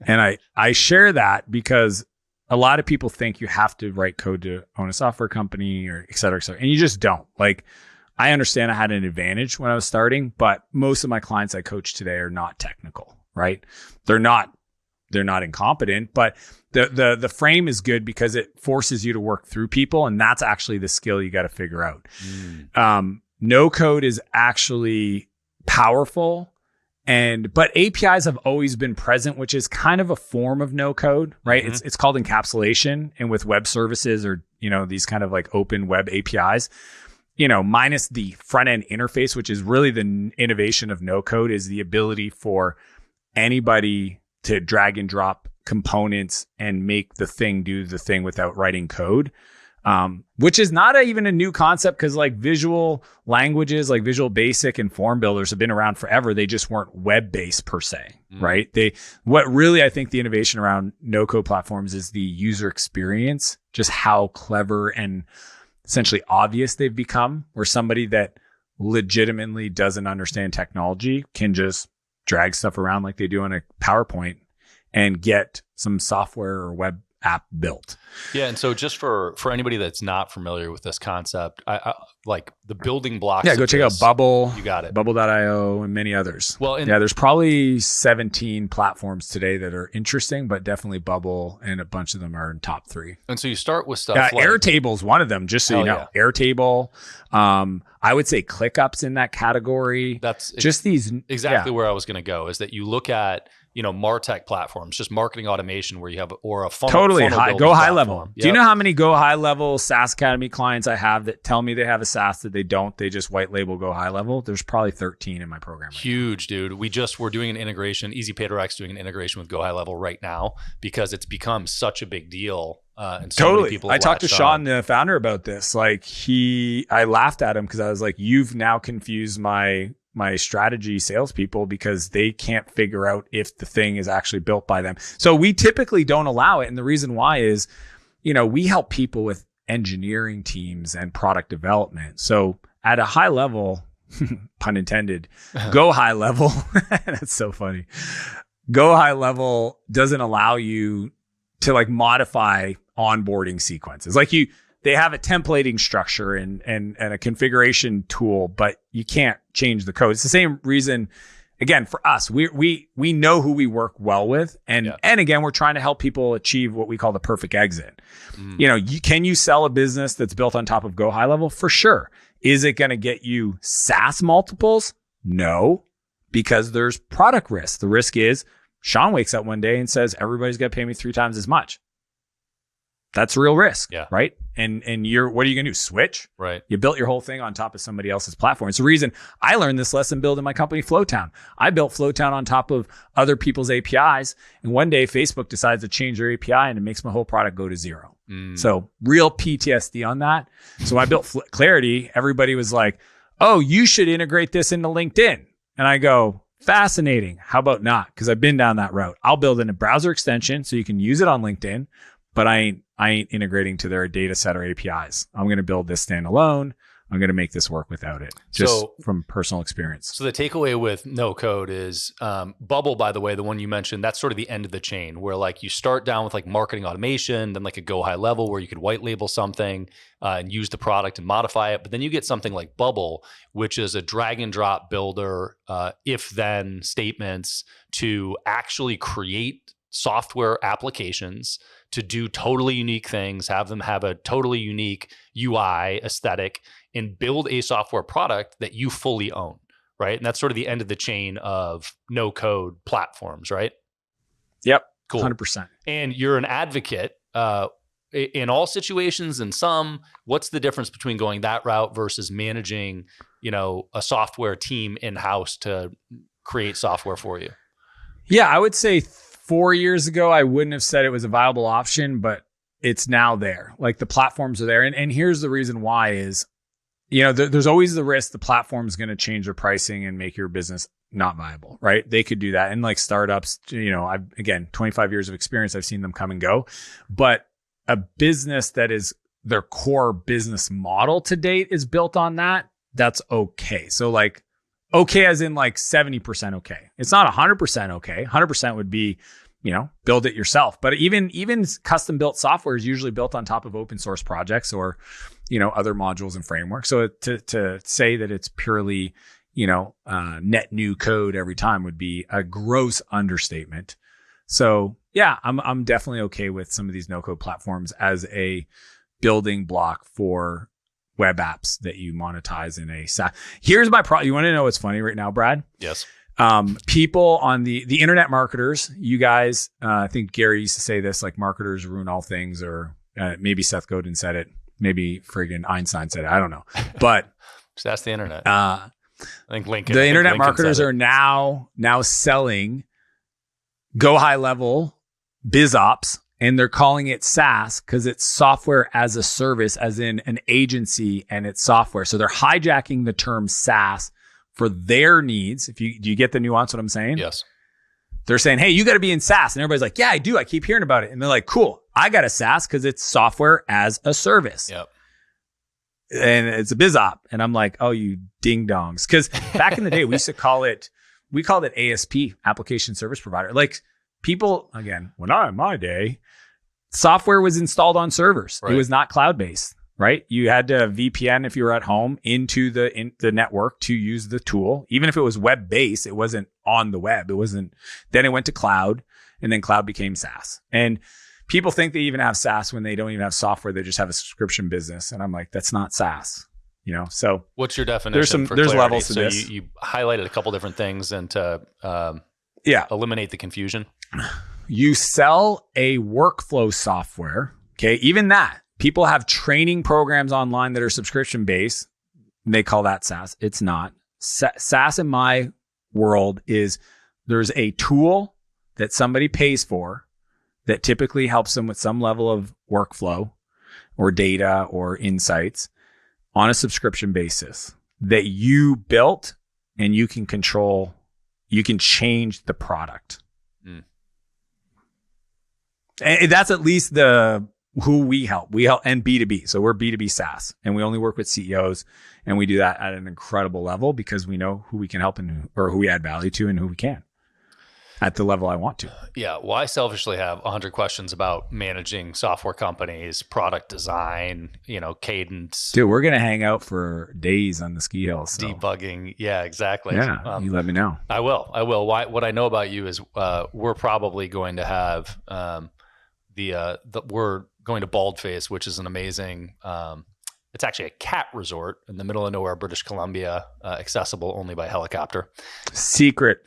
And I share that because a lot of people think you have to write code to own a software company or et cetera, et cetera. And you just don't. Like, I understand I had an advantage when I was starting, but most of my clients I coach today are not technical, right? They're not incompetent, but the frame is good because it forces you to work through people, and that's actually the skill you got to figure out. No code is actually powerful, but APIs have always been present, which is kind of a form of no code, right? Mm-hmm. It's called encapsulation, and with web services or these kind of like open web APIs, minus the front end interface, which is really the innovation of no code, is the ability for anybody to drag and drop components and make the thing do the thing without writing code. which is not even a new concept because like visual languages like Visual Basic and form builders have been around forever. They just weren't web-based per se, right? What really I think the innovation around no-code platforms is the user experience, just how clever and essentially obvious they've become, where somebody that legitimately doesn't understand technology can just drag stuff around like they do on a PowerPoint and get some software or web app built. Yeah, and so just for anybody that's not familiar with this concept, I like the building blocks. Yeah, go check out Bubble. You got it. Bubble.io and many others. Well, there's probably 17 platforms today that are interesting, but definitely Bubble and a bunch of them are in top 3. And so you start with stuff like Airtable's one of them, just so you know. Yeah. Airtable. I would say ClickUp's in that category. That's just these exactly where I was going to go, is that you look at MarTech platforms, just marketing automation where you have, or a funnel. Totally go high level. Yep. Do you know how many go high level SaaS Academy clients I have that tell me they have a SaaS that they don't? They just white label go high level. There's probably 13 in my program. Huge, dude. We're doing an integration. EasyPayDirect's doing an integration with Go High Level right now because it's become such a big deal. And so many people I talked to Sean, the founder, about this. Like I laughed at him because I was like, you've now confused my strategy salespeople because they can't figure out if the thing is actually built by them. So we typically don't allow it. And the reason why is, we help people with engineering teams and product development. So at a high level, pun intended, go high level. That's so funny. Go high level doesn't allow you to like modify onboarding sequences. Like they have a templating structure and a configuration tool, but you can't change the code. It's the same reason, again, for us, we know who we work well with. And again, we're trying to help people achieve what we call the perfect exit. Can you sell a business that's built on top of Go High Level? For sure. Is it going to get you SaaS multiples? No, because there's product risk. The risk is Sean wakes up one day and says, everybody's got to pay me 3 times as much. That's real risk, right? And what are you going to do? Switch? Right. You built your whole thing on top of somebody else's platform. It's the reason I learned this lesson building my company, Flowtown. I built Flowtown on top of other people's APIs. And one day Facebook decides to change their API and it makes my whole product go to 0. So real PTSD on that. So when I built Clarity, everybody was like, oh, you should integrate this into LinkedIn. And I go, fascinating. How about not? Because I've been down that route. I'll build in a browser extension so you can use it on LinkedIn, but I ain't integrating to their data set or APIs. I'm going to build this standalone. I'm going to make this work without it, just from personal experience. So the takeaway with no code is Bubble, by the way, the one you mentioned, that's sort of the end of the chain where like you start down with like marketing automation, then like a go high level where you could white label something and use the product and modify it. But then you get something like Bubble, which is a drag and drop builder, if then statements to actually create software applications to do totally unique things, have them have a totally unique UI aesthetic, and build a software product that you fully own, right? And that's sort of the end of the chain of no code platforms, right? Yep. Cool. 100%. And you're an advocate in all situations. And some, what's the difference between going that route versus managing, a software team in-house to create software for you? Yeah, I would say 4 years ago, I wouldn't have said it was a viable option, but it's now there. Like the platforms are there. And here's the reason why is, there's always the risk the platform's going to change their pricing and make your business not viable, right? They could do that. And like startups, again, 25 years of experience, I've seen them come and go. But a business that is their core business model to date is built on that, that's okay. So like, okay as in like 70% okay. It's not 100% okay. 100% would be, build it yourself. But even custom built software is usually built on top of open source projects or, other modules and frameworks. So to say that it's purely, net new code every time would be a gross understatement. So yeah, I'm definitely okay with some of these no code platforms as a building block for web apps that you monetize in a SaaS. Here's my problem. You want to know what's funny right now, Brad? Yes. People on the internet marketers, you guys, I think Gary used to say this, like marketers ruin all things, or maybe Seth Godin said it. Maybe friggin' Einstein said it. I don't know. But just ask the internet. I think Lincoln. The internet marketers are now selling go high level biz ops and they're calling it SaaS because it's software as a service, as in an agency, and it's software. So they're hijacking the term SaaS for their needs. Do you get the nuance what I'm saying? Yes. They're saying, hey, you got to be in SaaS. And everybody's like, yeah, I do. I keep hearing about it. And they're like, cool, I got a SaaS because it's software as a service. Yep. And it's a biz op. And I'm like, oh, you ding dongs. Because back in the day, we called it ASP, application service provider. Like people, again, in my day, software was installed on servers. Right. It was not cloud-based, right? You had to VPN if you were at home into the network to use the tool. Even if it was web-based, it wasn't on the web. Then it went to cloud, and then cloud became SaaS. And people think they even have SaaS when they don't even have software. They just have a subscription business. And I'm like, that's not SaaS. So what's your definition? There's levels to this. So you highlighted a couple different things, and to eliminate the confusion. You sell a workflow software. Okay, even that. People have training programs online that are subscription based. They call that SaaS. It's not. SaaS in my world is there's a tool that somebody pays for that typically helps them with some level of workflow or data or insights on a subscription basis that you built, and you can control, you can change the product. And that's at least who we help. We help, and B2B. So we're B2B SaaS, and we only work with CEOs, and we do that at an incredible level because we know who we can help or who we add value to and who we can at the level I want to. Yeah. Well, I selfishly have 100 questions about managing software companies, product design, cadence. Dude, we're going to hang out for days on the ski hill. So. Debugging. Yeah, exactly. Yeah. You let me know. I will. What I know about you is we're probably going to have we're going to Baldface, which is an amazing, it's actually a cat resort in the middle of nowhere, British Columbia, accessible only by helicopter. Secret.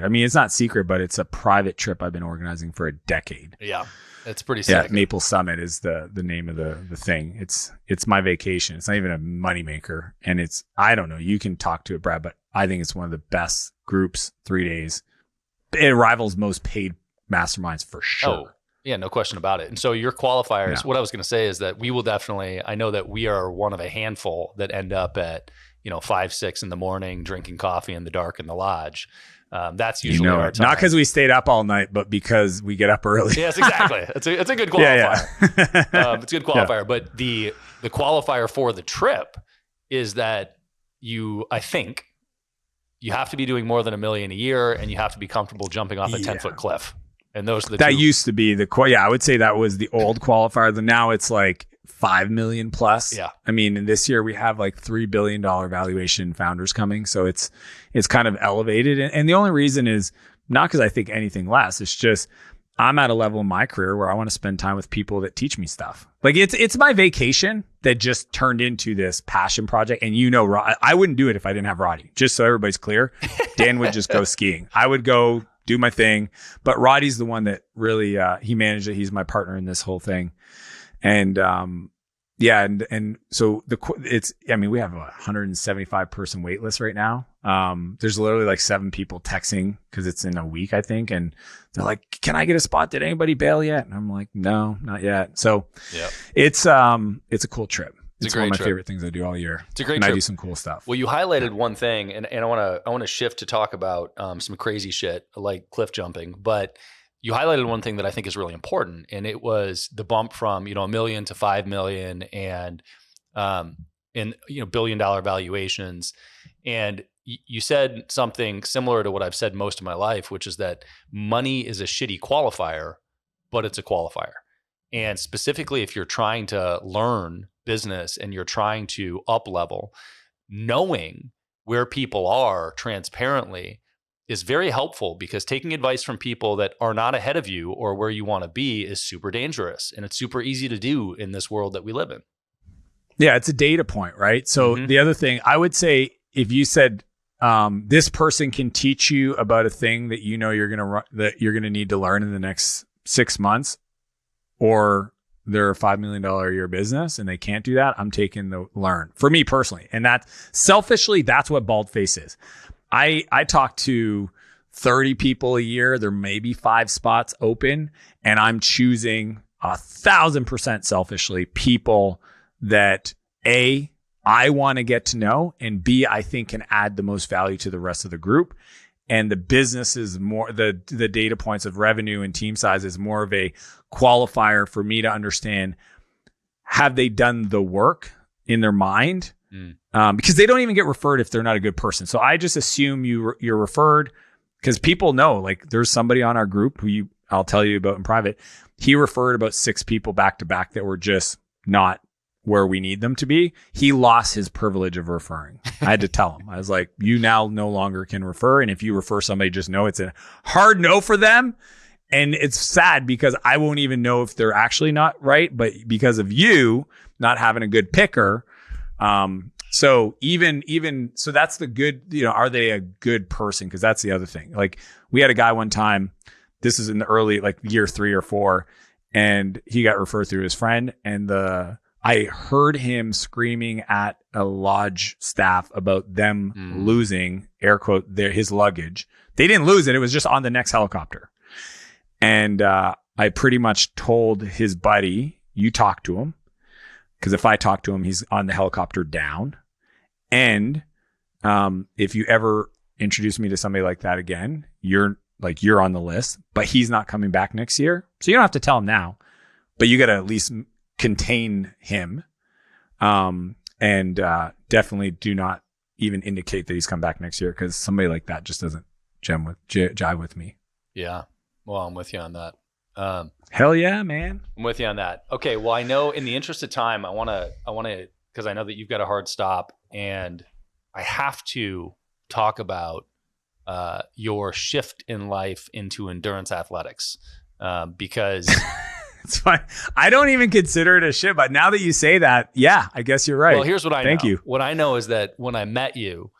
I mean, it's not secret, but it's a private trip I've been organizing for a decade. Yeah. It's pretty sick. Yeah, Maple Summit is the name of the thing. It's my vacation. It's not even a moneymaker. And I don't know, you can talk to it, Brad, but I think it's one of the best groups, 3 days. It rivals most paid masterminds for sure. Oh. Yeah, no question about it. And so your qualifiers, what I was going to say is that we will definitely, I know that we are one of a handful that end up at, 5, 6 in the morning, drinking coffee in the dark in the lodge. That's usually our time. Not because we stayed up all night, but because we get up early. Yes, exactly. It's a good qualifier. It's a good qualifier. Yeah. But the qualifier for the trip is that I think you have to be doing more than $1 million a year, and you have to be comfortable jumping off a 10-foot cliff. And those are the that two. Used to be I would say that was the old qualifier. Now it's like 5 million plus. Yeah. I mean, this year we have like $3 billion valuation founders coming. So it's kind of elevated. And the only reason is not because I think anything less. It's just I'm at a level in my career where I want to spend time with people that teach me stuff. Like it's my vacation that just turned into this passion project. And I wouldn't do it if I didn't have Roddy. Just so everybody's clear, Dan would just go skiing. I would go do my thing, but Roddy's the one that really he managed it. He's my partner in this whole thing, and and so we have a 175 person wait list right now. There's literally like 7 people texting because it's in a week, I think, and they're like, "Can I get a spot? Did anybody bail yet?" And I'm like, "No, not yet." So it's a cool trip. It's one of my favorite things I do all year. It's a great trip. I do some cool stuff. Well, you highlighted one thing, and I want to shift to talk about some crazy shit like cliff jumping. But you highlighted one thing that I think is really important, and it was the bump from $1 million to $5 million, and $1 billion valuations. And you said something similar to what I've said most of my life, which is that money is a shitty qualifier, but it's a qualifier. And specifically, if you're trying to learn business and you're trying to up level, knowing where people are transparently is very helpful, because taking advice from people that are not ahead of you or where you want to be is super dangerous. And it's super easy to do in this world that we live in. Yeah, it's a data point, right? So the other thing I would say, if you said this person can teach you about a thing that you're going to need to learn in the next 6 months, or they're a $5 million a year business and they can't do that, I'm taking the learn for me personally. And that selfishly, that's what Baldface is. I talk to 30 people a year. There may be 5 spots open, and I'm choosing 1,000% selfishly people that A, I want to get to know, and B, I think can add the most value to the rest of the group. And the business is more, the data points of revenue and team size is more of a qualifier for me to understand, have they done the work in their mind? Because they don't even get referred if they're not a good person. So I just assume you're referred, because people know, like, there's somebody on our group who I'll tell you about in private. He referred about 6 people back to back that were just not where we need them to be. He lost his privilege of referring. I had to tell him. I was like, you now no longer can refer. And if you refer somebody, just know it's a hard no for them. And it's sad because I won't even know if they're actually not right, but because of you not having a good picker. So so that's the good, are they a good person? Because that's the other thing. Like, we had a guy one time, this is in the early, like, year 3 or 4, and he got referred through his friend, and I heard him screaming at a lodge staff about them losing, air quote, his luggage. They didn't lose it. It was just on the next helicopter. And I pretty much told his buddy, you talk to him. Because if I talk to him, he's on the helicopter down. And if you ever introduce me to somebody like that again, you're on the list. But he's not coming back next year. So you don't have to tell him now. But you got to at least contain him, and definitely do not even indicate that he's come back next year, because somebody like that just doesn't jive with me. Yeah, well, I'm with you on that. Hell yeah, man. I'm with you on that. Okay, well, I know in the interest of time, I want to, because I know that you've got a hard stop, and I have to talk about your shift in life into endurance athletics, because. It's fine. I don't even consider it a shit, but now that you say that, yeah, I guess you're right. Well, here's what I know. Thank you. What I know is that when I met you,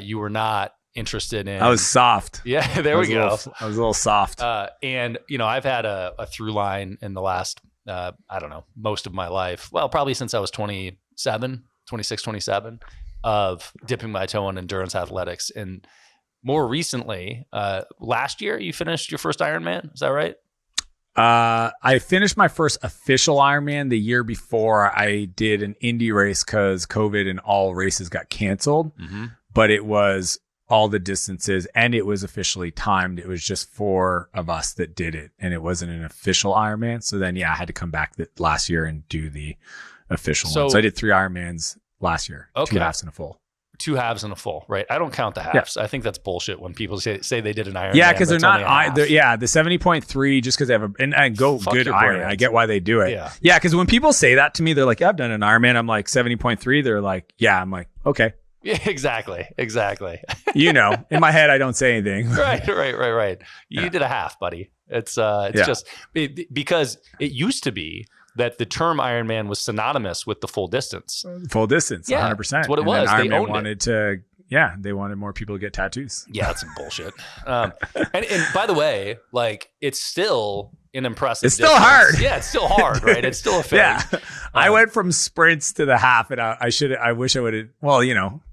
you were not interested in. I was soft. Yeah, there we go. I was a little soft. And I've had a through line in the last, I don't know, most of my life. Well, probably since I was 26, 27, of dipping my toe in endurance athletics. And more recently, last year, you finished your first Ironman. Is that right? I finished my first official Ironman the year before. I did an indie race because COVID and all races got canceled, but it was all the distances and it was officially timed. It was just 4 of us that did it, and it wasn't an official Ironman. So then, I had to come back last year and do the official one. So I did 3 Ironmans last year, okay. 2 halves and a full. 2 halves and a full, right? I don't count the halves. Yeah. I think that's bullshit when people say they did an Ironman. Yeah, because they're not. The 70.3 just because they have and go fuck good Iron. I get why they do it. Yeah, because when people say that to me, they're like, "Yeah, I've done an Ironman." I'm like 70.3. They're like, "Yeah." I'm like, "Okay." Yeah, exactly. In my head, I don't say anything. Right. You did a half, buddy. It's just because it used to be that the term Ironman was synonymous with the full distance. Full distance, 100%. That's what it was. They wanted to, they wanted more people to get tattoos. Yeah, that's some bullshit. And by the way, like, it's still an impressive It's still hard. Yeah, it's still hard, right? It's still a thing. Yeah. I went from sprints to the half, and I wish I would have, well,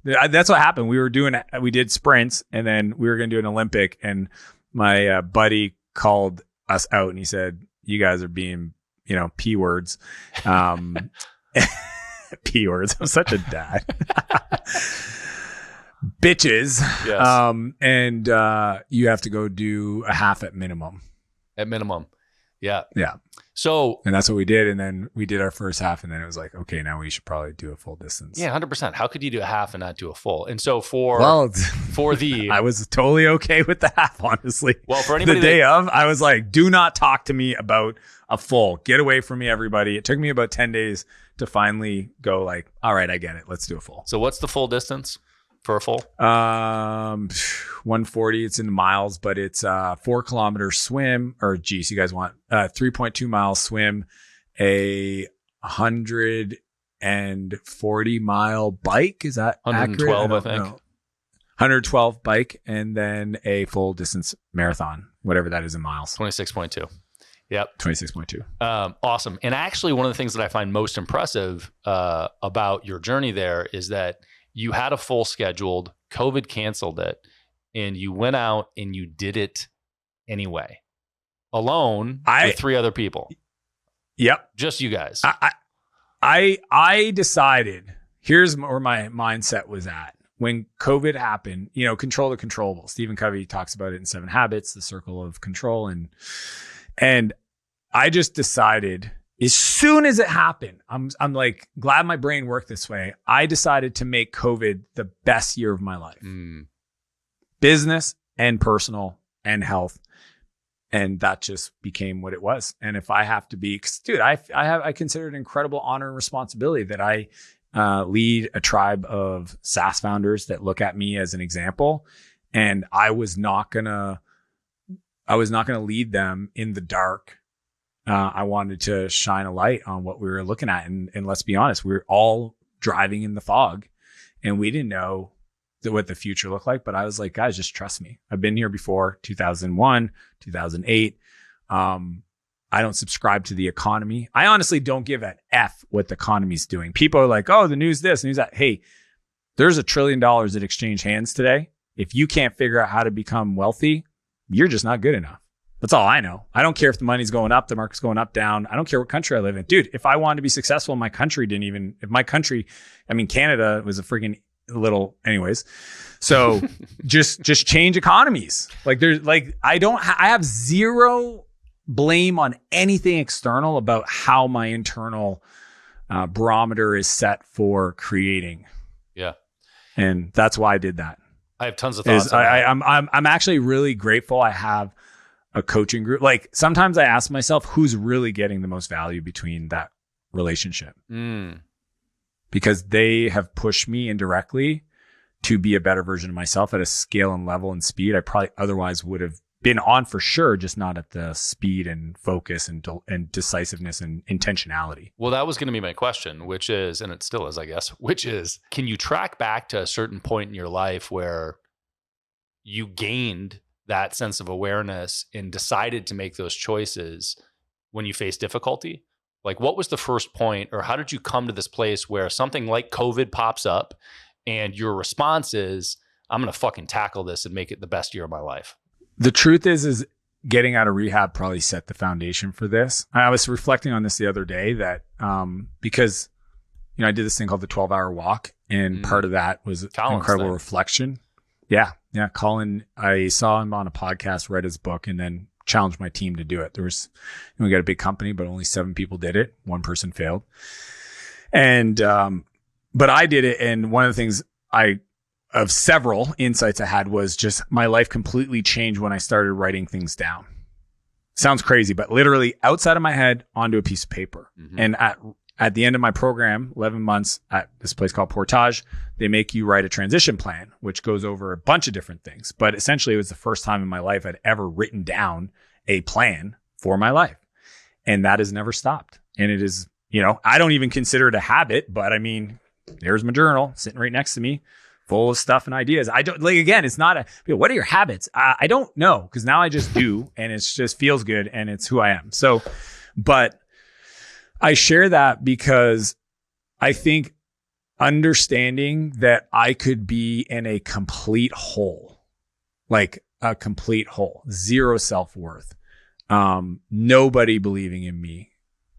that's what happened. We did sprints, and then we were going to do an Olympic, and my buddy called us out, and he said, "You guys are being P words." P words. I'm such a dad. Bitches. Yes. And you have to go do a half at minimum. Yeah. So, and that's what we did. And then we did our first half, and then it was like, okay, now we should probably do a full distance. Yeah, 100%. How could you do a half and not do a full? And so for the, I was totally okay with the half, honestly. Well, for anybody, the day of, I was like, do not talk to me about a full. Get away from me, everybody. It took me about 10 days to finally go like, all right, I get it. Let's do a full. So what's the full distance for a full? 140. It's in miles, but it's 4 kilometer swim, or geez, you guys want 3.2 mile swim, a 140 mile bike. Is that 112? accurate? I think. No. 112 bike, and then a full distance marathon, whatever that is in miles. 26.2. Yep. 26.2. Awesome. And actually, one of the things that I find most impressive about your journey there is that you had a full scheduled, COVID canceled it, and you went out and you did it anyway, alone with 3 other people. Yep. Just you guys. I decided, here's where my mindset was at. When COVID happened, control the controllable. Stephen Covey talks about it in 7 Habits, the circle of control. And I just decided as soon as it happened, I'm like, glad my brain worked this way. I decided to make COVID the best year of my life. Business and personal and health. And that just became what it was. And if I have to be, dude, I consider it an incredible honor and responsibility that I lead a tribe of SaaS founders that look at me as an example. And I was not gonna lead them in the dark. I wanted to shine a light on what we were looking at. And let's be honest, we were all driving in the fog and we didn't know what the future looked like. But I was like, guys, just trust me. I've been here before, 2001, 2008. I don't subscribe to the economy. I honestly don't give an F what the economy's doing. People are like, oh, the news this, news that. Hey, there's $1 trillion that exchange hands today. If you can't figure out how to become wealthy, you're just not good enough. That's all I know. I don't care if the money's going up, the market's going up, down. I don't care what country I live in. Dude, if I wanted to be successful, my country Canada was a freaking little anyways. So just change economies. I have zero blame on anything external about how my internal barometer is set for creating. Yeah. And that's why I did that. I have tons of thoughts. I'm actually really grateful I have a coaching group. Like sometimes I ask myself who's really getting the most value between that relationship. Because they have pushed me indirectly to be a better version of myself at a scale and level and speed I probably otherwise would have been on for sure, just not at the speed and focus and decisiveness and intentionality. Well, that was going to be my question, which is, and it still is, I guess, which is, can you track back to a certain point in your life where you gained that sense of awareness and decided to make those choices when you face difficulty? Like, what was the first point, or how did you come to this place where something like COVID pops up and your response is, I'm going to fucking tackle this and make it the best year of my life? The truth is getting out of rehab probably set the foundation for this. I was reflecting on this the other day that because I did this thing called the 12-hour walk, and part of that was an incredible reflection. Yeah. Colin, I saw him on a podcast, read his book, and then challenged my team to do it. There was, we got a big company, but only 7 people did it. 1 person failed. And, but I did it. And one of the things of several insights I had was just my life completely changed when I started writing things down. Sounds crazy, but literally outside of my head onto a piece of paper. And at the end of my program, 11 months at this place called Portage, they make you write a transition plan, which goes over a bunch of different things. But essentially, it was the first time in my life I'd ever written down a plan for my life. And that has never stopped. And it is, I don't even consider it a habit, but I mean, there's my journal sitting right next to me, full of stuff and ideas. I don't again, it's not what are your habits? I don't know, because now I just do, and it just feels good, and it's who I am. So, but I share that because I think understanding that I could be in a complete hole, like a complete hole, zero self-worth, nobody believing in me,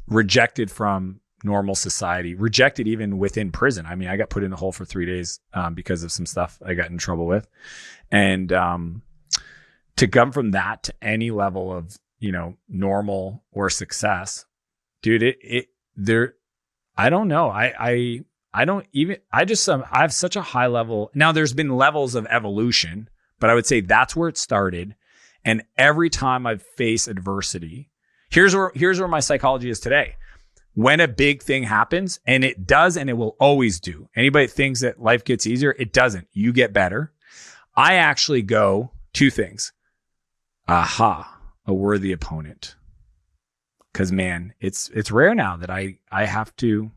rejected from normal society, rejected even within prison. I mean, I got put in the hole for 3 days because of some stuff I got in trouble with. And to come from that to any level of, normal or success, dude, I don't know. I have such a high level. Now there's been levels of evolution, but I would say that's where it started. And every time I've faced adversity, here's where my psychology is today. When a big thing happens, and it does, and it will always do. Anybody that thinks that life gets easier, it doesn't. You get better. I actually go 2 things. Aha, a worthy opponent. Because man, it's rare now that I have to,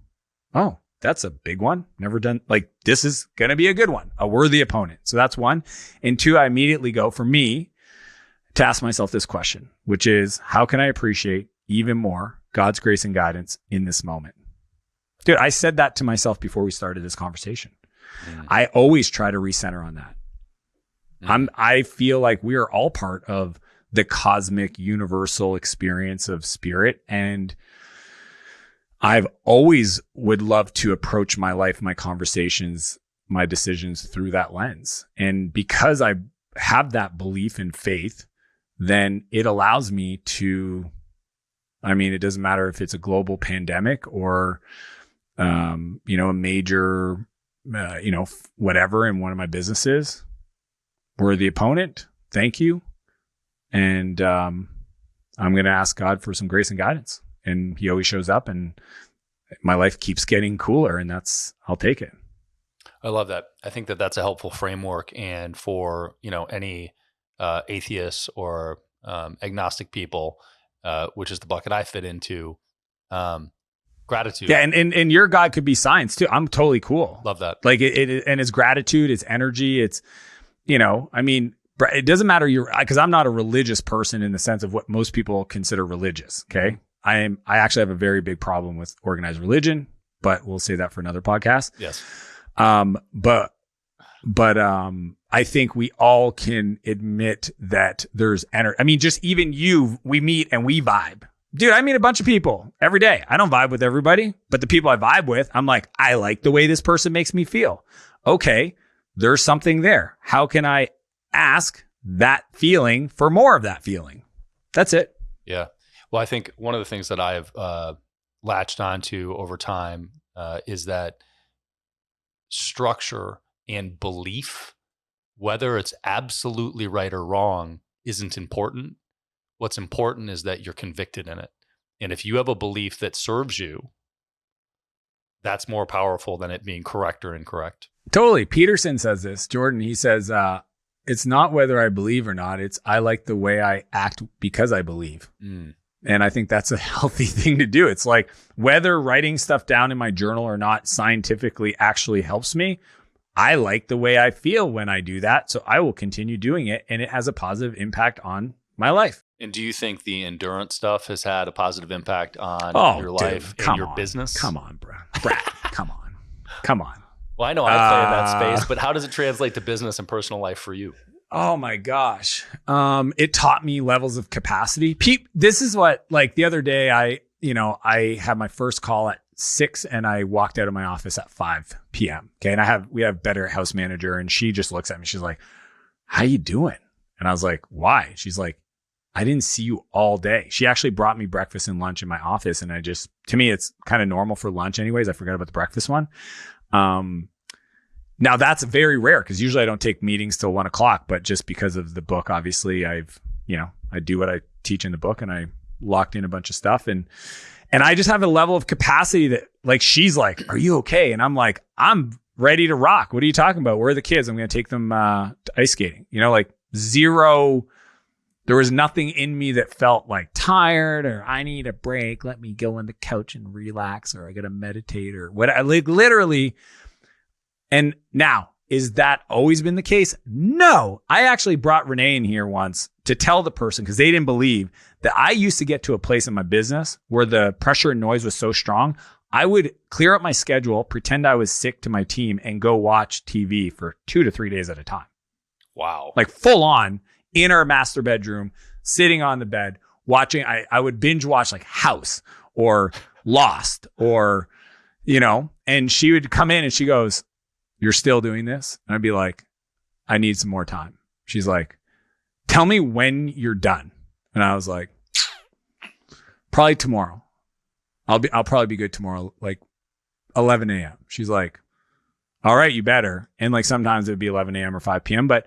oh, that's a big one. Never done, like, this is going to be a good one, a worthy opponent. So that's 1. And 2, I immediately go, for me, to ask myself this question, which is, how can I appreciate even more God's grace and guidance in this moment? Dude, I said that to myself before we started this conversation. I always try to recenter on that. I feel like we are all part of the cosmic universal experience of spirit. And I've always would love to approach my life, my conversations, my decisions through that lens. And because I have that belief and faith, then it allows me to, I mean, it doesn't matter if it's a global pandemic or, a major, whatever in one of my businesses. We're the opponent. Thank you. And I'm going to ask God for some grace and guidance. And he always shows up, and my life keeps getting cooler, and I'll take it. I love that. I think that that's a helpful framework. And for, any atheists or agnostic people, which is the bucket I fit into, gratitude. Yeah. And your God could be science too. I'm totally cool. Love that. Like and it's gratitude, it's energy. It's, it doesn't matter. Cause I'm not a religious person in the sense of what most people consider religious. Okay. I actually have a very big problem with organized religion, but we'll say that for another podcast. Yes. But I think we all can admit that there's energy. I mean, just even we meet and we vibe. Dude, I meet a bunch of people every day. I don't vibe with everybody, but the people I vibe with, I'm like, I like the way this person makes me feel. Okay, there's something there. How can I ask that feeling for more of that feeling? That's it. Yeah. Well, I think one of the things that I've latched onto over time is that structure and belief, whether it's absolutely right or wrong, isn't important. What's important is that you're convicted in it. And if you have a belief that serves you, that's more powerful than it being correct or incorrect. Totally. Peterson says this. Jordan, he says, it's not whether I believe or not. It's I like the way I act because I believe. And I think that's a healthy thing to do. It's like whether writing stuff down in my journal or not scientifically actually helps me, I like the way I feel when I do that. So I will continue doing it. And it has a positive impact on my life. And do you think the endurance stuff has had a positive impact on your life and your business? Come on, Brad. Come on. Well, I know I play in that space, but how does it translate to business and personal life for you? Oh my gosh. It taught me levels of capacity. This is what, like the other day, I had my first call at 6 and I walked out of my office at 5 p.m. Okay. And we have better house manager, and she just looks at me. She's like, how you doing? And I was like, why? She's like, I didn't see you all day. She actually brought me breakfast and lunch in my office. And to me, it's kind of normal for lunch anyways. I forgot about the breakfast one. Now that's very rare because usually I don't take meetings till 1 o'clock, but just because of the book, obviously I do what I teach in the book, and I locked in a bunch of stuff, and I just have a level of capacity that, like, she's like, are you okay? And I'm like, I'm ready to rock. What are you talking about? Where are the kids? I'm going to take them to ice skating, like zero. There was nothing in me that felt like tired or I need a break. Let me go on the couch and relax, or I got to meditate or what. I like literally. And now, is that always been the case? No. I actually brought Renee in here once to tell the person, because they didn't believe, that I used to get to a place in my business where the pressure and noise was so strong, I would clear up my schedule, pretend I was sick to my team, and go watch TV for 2 to 3 days at a time. Wow. Like full on in our master bedroom, sitting on the bed, watching. I would binge watch like House or Lost or, and she would come in and she goes, you're still doing this? And I'd be like, I need some more time. She's like, tell me when you're done. And I was like, probably tomorrow. I'll probably be good tomorrow, like 11 a.m. She's like, all right, you better. And like sometimes it'd be 11 a.m. or 5 p.m. But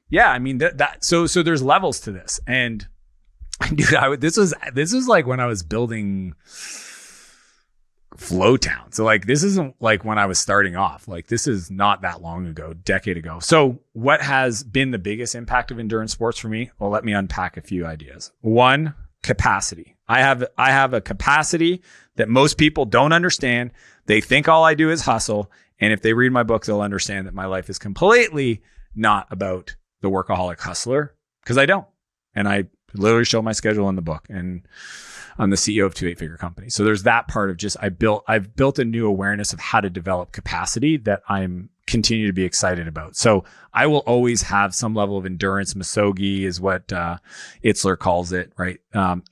yeah, I mean so there's levels to this. And dude, this was like when I was building Flowtown. So like, this isn't like when I was starting off. Like, this is not that long ago, decade ago. So what has been the biggest impact of endurance sports for me? Well, let me unpack a few ideas. One, capacity. I have a capacity that most people don't understand. They think all I do is hustle. And if they read my book, they'll understand that my life is completely not about the workaholic hustler, because I don't. And I literally show my schedule in the book, and I'm the CEO of 2 8-figure companies. So there's that part of just, I've built a new awareness of how to develop capacity that I'm continue to be excited about. So I will always have some level of endurance. Misogi is what Itzler calls it, right?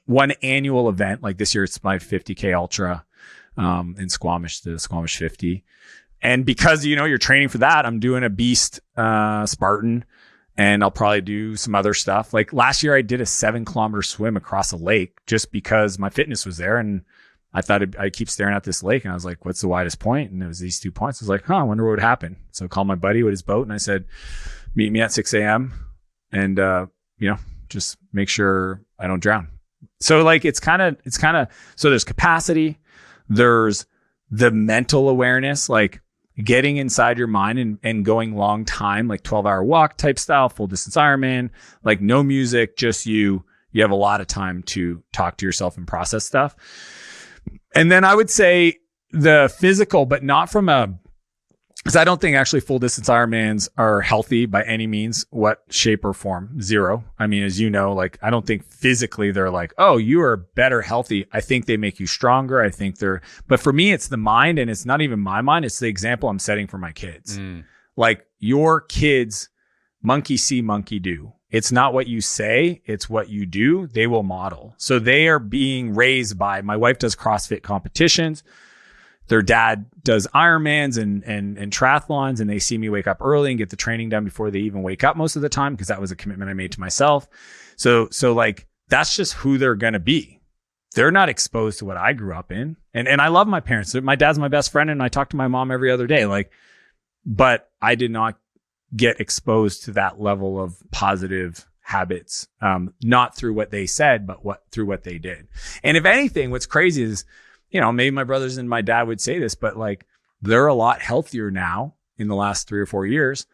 One annual event, like this year, it's my 50K Ultra in Squamish, the Squamish 50. And because, you're training for that, I'm doing a Beast Spartan, and I'll probably do some other stuff. Like last year, I did a 7-kilometer swim across a lake just because my fitness was there. And I thought I keep staring at this lake, and I was like, what's the widest point? And it was these 2 points. I was like, I wonder what would happen. So I called my buddy with his boat, and I said, meet me at 6 a.m. and, just make sure I don't drown. So like, it's kind of, so there's capacity, there's the mental awareness, like getting inside your mind and going long time, like 12-hour walk type style, full distance Ironman, like no music, just you have a lot of time to talk to yourself and process stuff. And then I would say the physical, but not from because I don't think actually full distance Ironmans are healthy by any means, what shape or form. Zero. I mean, as you know, like I don't think physically they're like, oh, you are better healthy. I think they make you stronger. I think but for me, it's the mind, and it's not even my mind. It's the example I'm setting for my kids. Like your kids, monkey see, monkey do. It's not what you say, it's what you do. They will model. So they are being raised by, my wife does CrossFit competitions. Their dad does Ironmans and triathlons, and they see me wake up early and get the training done before they even wake up most of the time, because that was a commitment I made to myself. So like, that's just who they're going to be. They're not exposed to what I grew up in. And I love my parents. My dad's my best friend, and I talk to my mom every other day. Like, but I did not get exposed to that level of positive habits, not through what they said, but through what they did. And if anything, what's crazy is, maybe my brothers and my dad would say this, but like they're a lot healthier now in the last 3 or 4 years,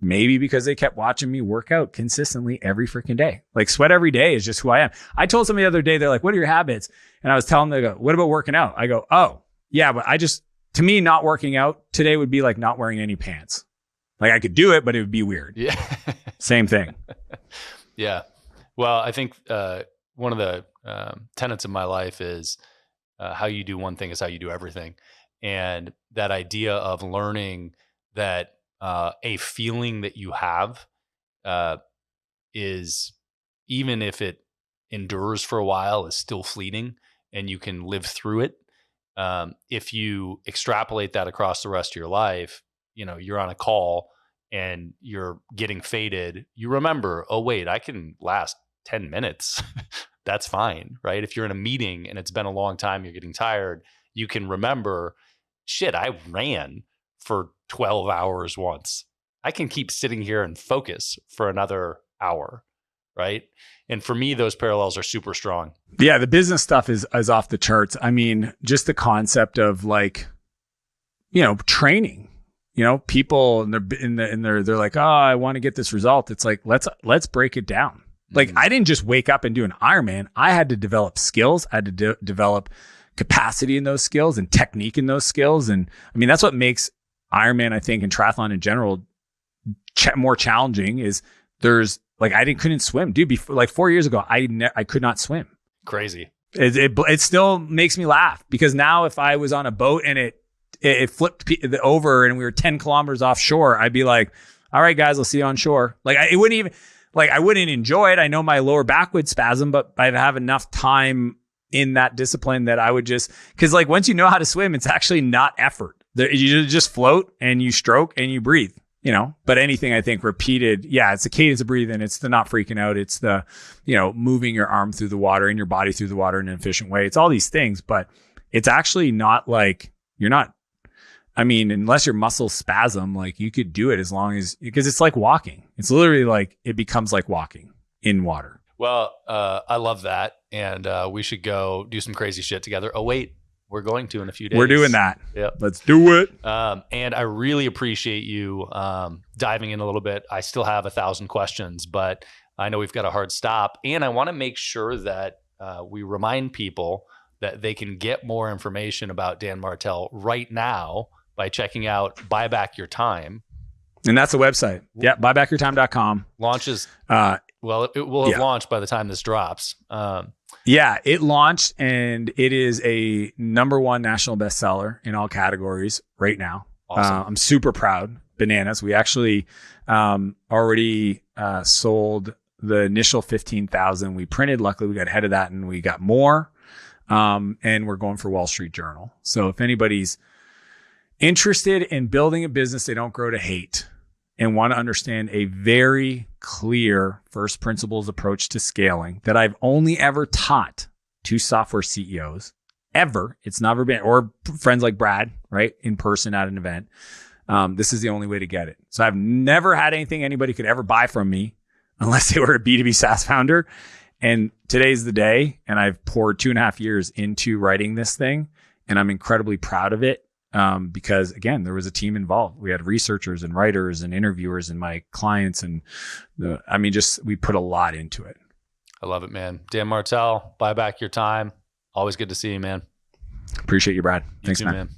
maybe because they kept watching me work out consistently every freaking day. Like sweat every day is just who I am. I told somebody the other day, they're like, what are your habits? And I was telling them, they go, what about working out? I go, oh yeah, but to me, not working out today would be like not wearing any pants. Like I could do it, but it would be weird. Yeah. Same thing. Yeah. Well, I think one of the tenets of my life is how you do one thing is how you do everything. And that idea of learning that a feeling that you have is, even if it endures for a while, is still fleeting, and you can live through it. If you extrapolate that across the rest of your life, you're on a call and you're getting faded, you remember, oh wait, I can last 10 minutes. That's fine, right? If you're in a meeting and it's been a long time, you're getting tired, you can remember, shit, I ran for 12 hours once. I can keep sitting here and focus for another hour, right? And for me, those parallels are super strong. Yeah, the business stuff is off the charts. I mean, just the concept of like, training. People and they're like, oh, I want to get this result. It's like, let's break it down. Like I didn't just wake up and do an Ironman. I had to develop skills. I had to develop capacity in those skills and technique in those skills. And I mean, that's what makes Ironman, I think, and triathlon in general more challenging is there's like, couldn't swim, dude. Before, like 4 years ago, I could not swim. Crazy. It still makes me laugh, because now if I was on a boat and it flipped over and we were 10 kilometers offshore, I'd be like, all right, guys, I'll see you on shore. Like I wouldn't enjoy it. I know my lower back would spasm, but I'd have enough time in that discipline that I would because like once you know how to swim, it's actually not effort. You just float and you stroke and you breathe, but anything I think repeated, it's the cadence of breathing. It's the not freaking out. It's the, moving your arm through the water and your body through the water in an efficient way. It's all these things, but it's actually not like unless your muscles spasm, like you could do it because it's like walking. It's literally like, it becomes like walking in water. Well, I love that. And we should go do some crazy shit together. Oh, wait, we're going to in a few days. We're doing that. Yep. Let's do it. And I really appreciate you diving in a little bit. I still have 1,000 questions, but I know we've got a hard stop. And I want to make sure that we remind people that they can get more information about Dan Martell right now by checking out Buyback Your Time. And that's the website. Yeah, buybackyourtime.com. Launches. It will have launched by the time this drops. It launched, and it is a #1 national bestseller in all categories right now. Awesome. I'm super proud. bananas. We actually already sold the initial 15,000 we printed. Luckily, we got ahead of that and we got more. And we're going for Wall Street Journal. So if anybody's interested in building a business they don't grow to hate and want to understand a very clear first principles approach to scaling that I've only ever taught to software CEOs ever. It's never been, or friends like Brad, right? In person at an event. This is the only way to get it. So I've never had anything anybody could ever buy from me unless they were a B2B SaaS founder. And today's the day. And I've poured 2.5 years into writing this thing. And I'm incredibly proud of it. Because again, there was a team involved. We had researchers and writers and interviewers and my clients and we put a lot into it. I love it, man. Dan Martell, buy back your time. Always good to see you, man. Appreciate you, Brad. Thanks, too, man.